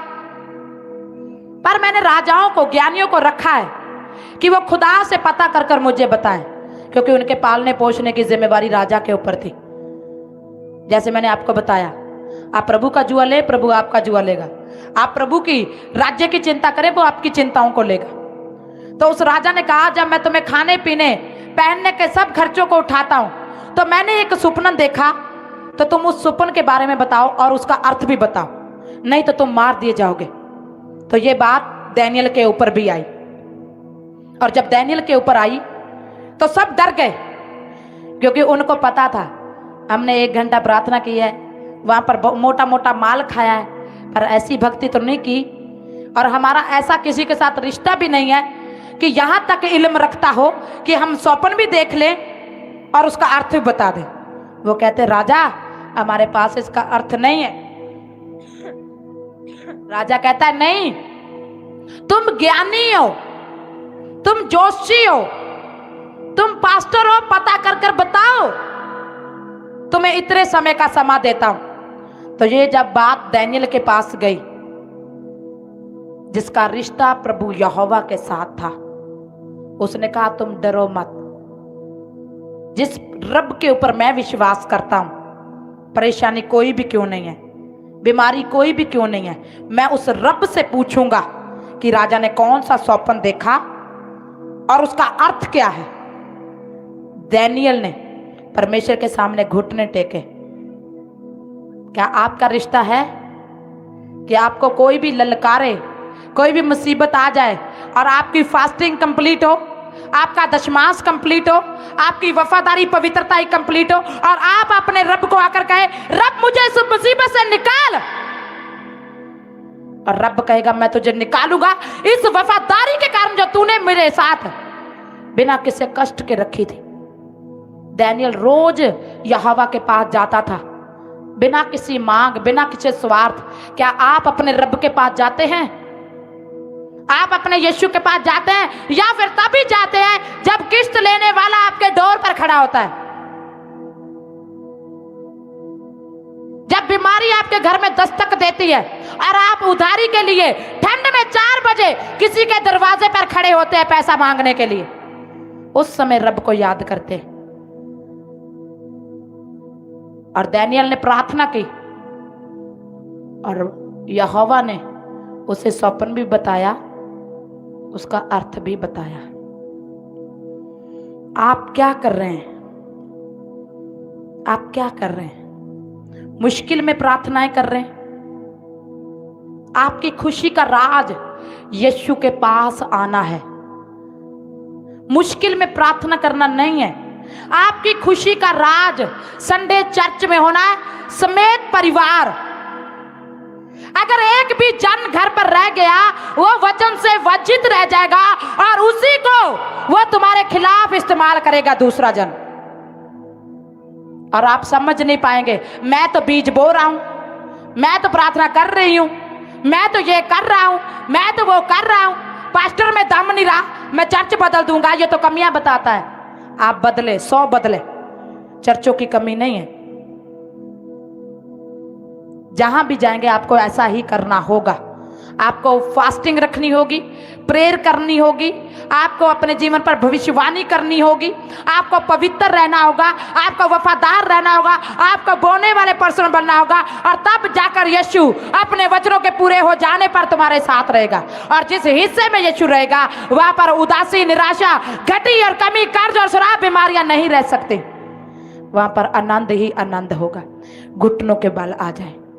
[SPEAKER 1] पर मैंने राजाओं को, ज्ञानियों को रखा है कि वो खुदा से पता कर कर मुझे बताएं, क्योंकि उनके पालने पोषने की जिम्मेवारी राजा के ऊपर थी। जैसे मैंने आपको बताया, आप प्रभु का जुआ ले, प्रभु आपका जुआ लेगा। आप प्रभु की राज्य की चिंता करें, वो आपकी चिंताओं को लेगा। तो उस राजा ने कहा, जब मैं तुम्हें खाने पीने पहनने के सब खर्चों को उठाता हूं, तो मैंने एक स्वप्न देखा, तो तुम उस स्वप्न के बारे में बताओ और उसका अर्थ भी बताओ, नहीं तो तुम मार दिए जाओगे। तो ये बात दानियेल के ऊपर भी आई, और जब दानियेल के ऊपर आई तो सब डर गए, क्योंकि उनको पता था हमने 1 घंटा प्रार्थना की है, वहां पर मोटा मोटा माल खाया है, पर ऐसी भक्ति तो नहीं की, और हमारा ऐसा किसी के साथ रिश्ता भी नहीं है कि यहां तक इल्म रखता हो कि हम स्वप्न भी देख लें और उसका अर्थ भी बता दें। वो कहते, राजा हमारे पास इसका अर्थ नहीं है। राजा कहता है, नहीं, तुम ज्ञानी हो, तुम जोशी हो, तुम पास्टर हो, पता कर कर बताओ, तुम्हें इतने समय का समय देता हूं। तो ये जब बात दानियेल के पास गई, जिसका रिश्ता प्रभु यहोवा के साथ था, उसने कहा, तुम डरो मत, जिस रब के ऊपर मैं विश्वास करता हूं, परेशानी कोई भी क्यों नहीं है, बीमारी कोई भी क्यों नहीं है, मैं उस रब से पूछूंगा कि राजा ने कौन सा स्वप्न देखा और उसका अर्थ क्या है। दानियेल ने परमेश्वर के सामने घुटने टेके। क्या आपका रिश्ता है कि आपको कोई भी ललकारे, कोई भी मुसीबत आ जाए और आपकी फास्टिंग कंप्लीट हो, आपका दशमांश कंप्लीट हो, आपकी वफादारी पवित्रता ही कंप्लीट हो, और आप अपने रब को आकर कहे, रब मुझे इस मुसीबत से निकाल, और रब कहेगा, मैं तुझे निकालूंगा इस वफादारी के कारण जो तूने मेरे साथ बिना किसी कष्ट के रखी थी। दानियेल रोज यहोवा के पास जाता था, बिना किसी मांग, बिना किसी स्वार्थ। क्या आप अपने रब के पास जाते हैं? आप अपने यीशु के पास जाते हैं, या फिर तभी जाते हैं जब किस्त लेने वाला आपके डोर पर खड़ा होता है, जब बीमारी आपके घर में दस्तक देती है और आप उधारी के लिए ठंड में 4 बजे किसी के दरवाजे पर खड़े होते हैं पैसा मांगने के लिए, उस समय रब को याद करते हैं। और दानियेल ने प्रार्थना की और यहोवा ने उसे स्वप्न भी बताया, उसका अर्थ भी बताया। आप क्या कर रहे हैं? आप क्या कर रहे हैं? मुश्किल में प्रार्थनाएं कर रहे हैं? आपकी खुशी का राज यीशु के पास आना है, मुश्किल में प्रार्थना करना नहीं है। आपकी खुशी का राज संडे चर्च में होना है, समेत परिवार। अगर एक भी जन घर पर रह गया, वो वचन से वंचित रह जाएगा और उसी को वो तुम्हारे खिलाफ इस्तेमाल करेगा दूसरा जन, और आप समझ नहीं पाएंगे। मैं तो बीज बो रहा हूं, मैं तो प्रार्थना कर रही हूं, मैं तो ये कर रहा हूं, मैं तो वो कर रहा हूं, पास्टर में दम नहीं रहा, मैं चर्च बदल दूंगा, ये तो कमियां बताता है। आप बदले, 100 बदले, चर्चों की कमी नहीं है। जहां भी जाएंगे आपको ऐसा ही करना होगा। आपको फास्टिंग रखनी होगी, प्रेयर करनी होगी, आपको अपने जीवन पर भविष्यवाणी करनी होगी, आपको पवित्र रहना होगा, आपको वफादार रहना होगा, आपको बोने वाले पर्सन बनना होगा, और तब जाकर यीशु अपने वचनों के पूरे हो जाने पर तुम्हारे साथ रहेगा। और जिस हिस्से में यीशु रहेगा, वहां पर उदासी, निराशा, घटी और कमी, कर्ज और शराब, बीमारियां नहीं रह सकती। वहां पर आनंद ही आनंद होगा। घुटनों के बल आ जाए।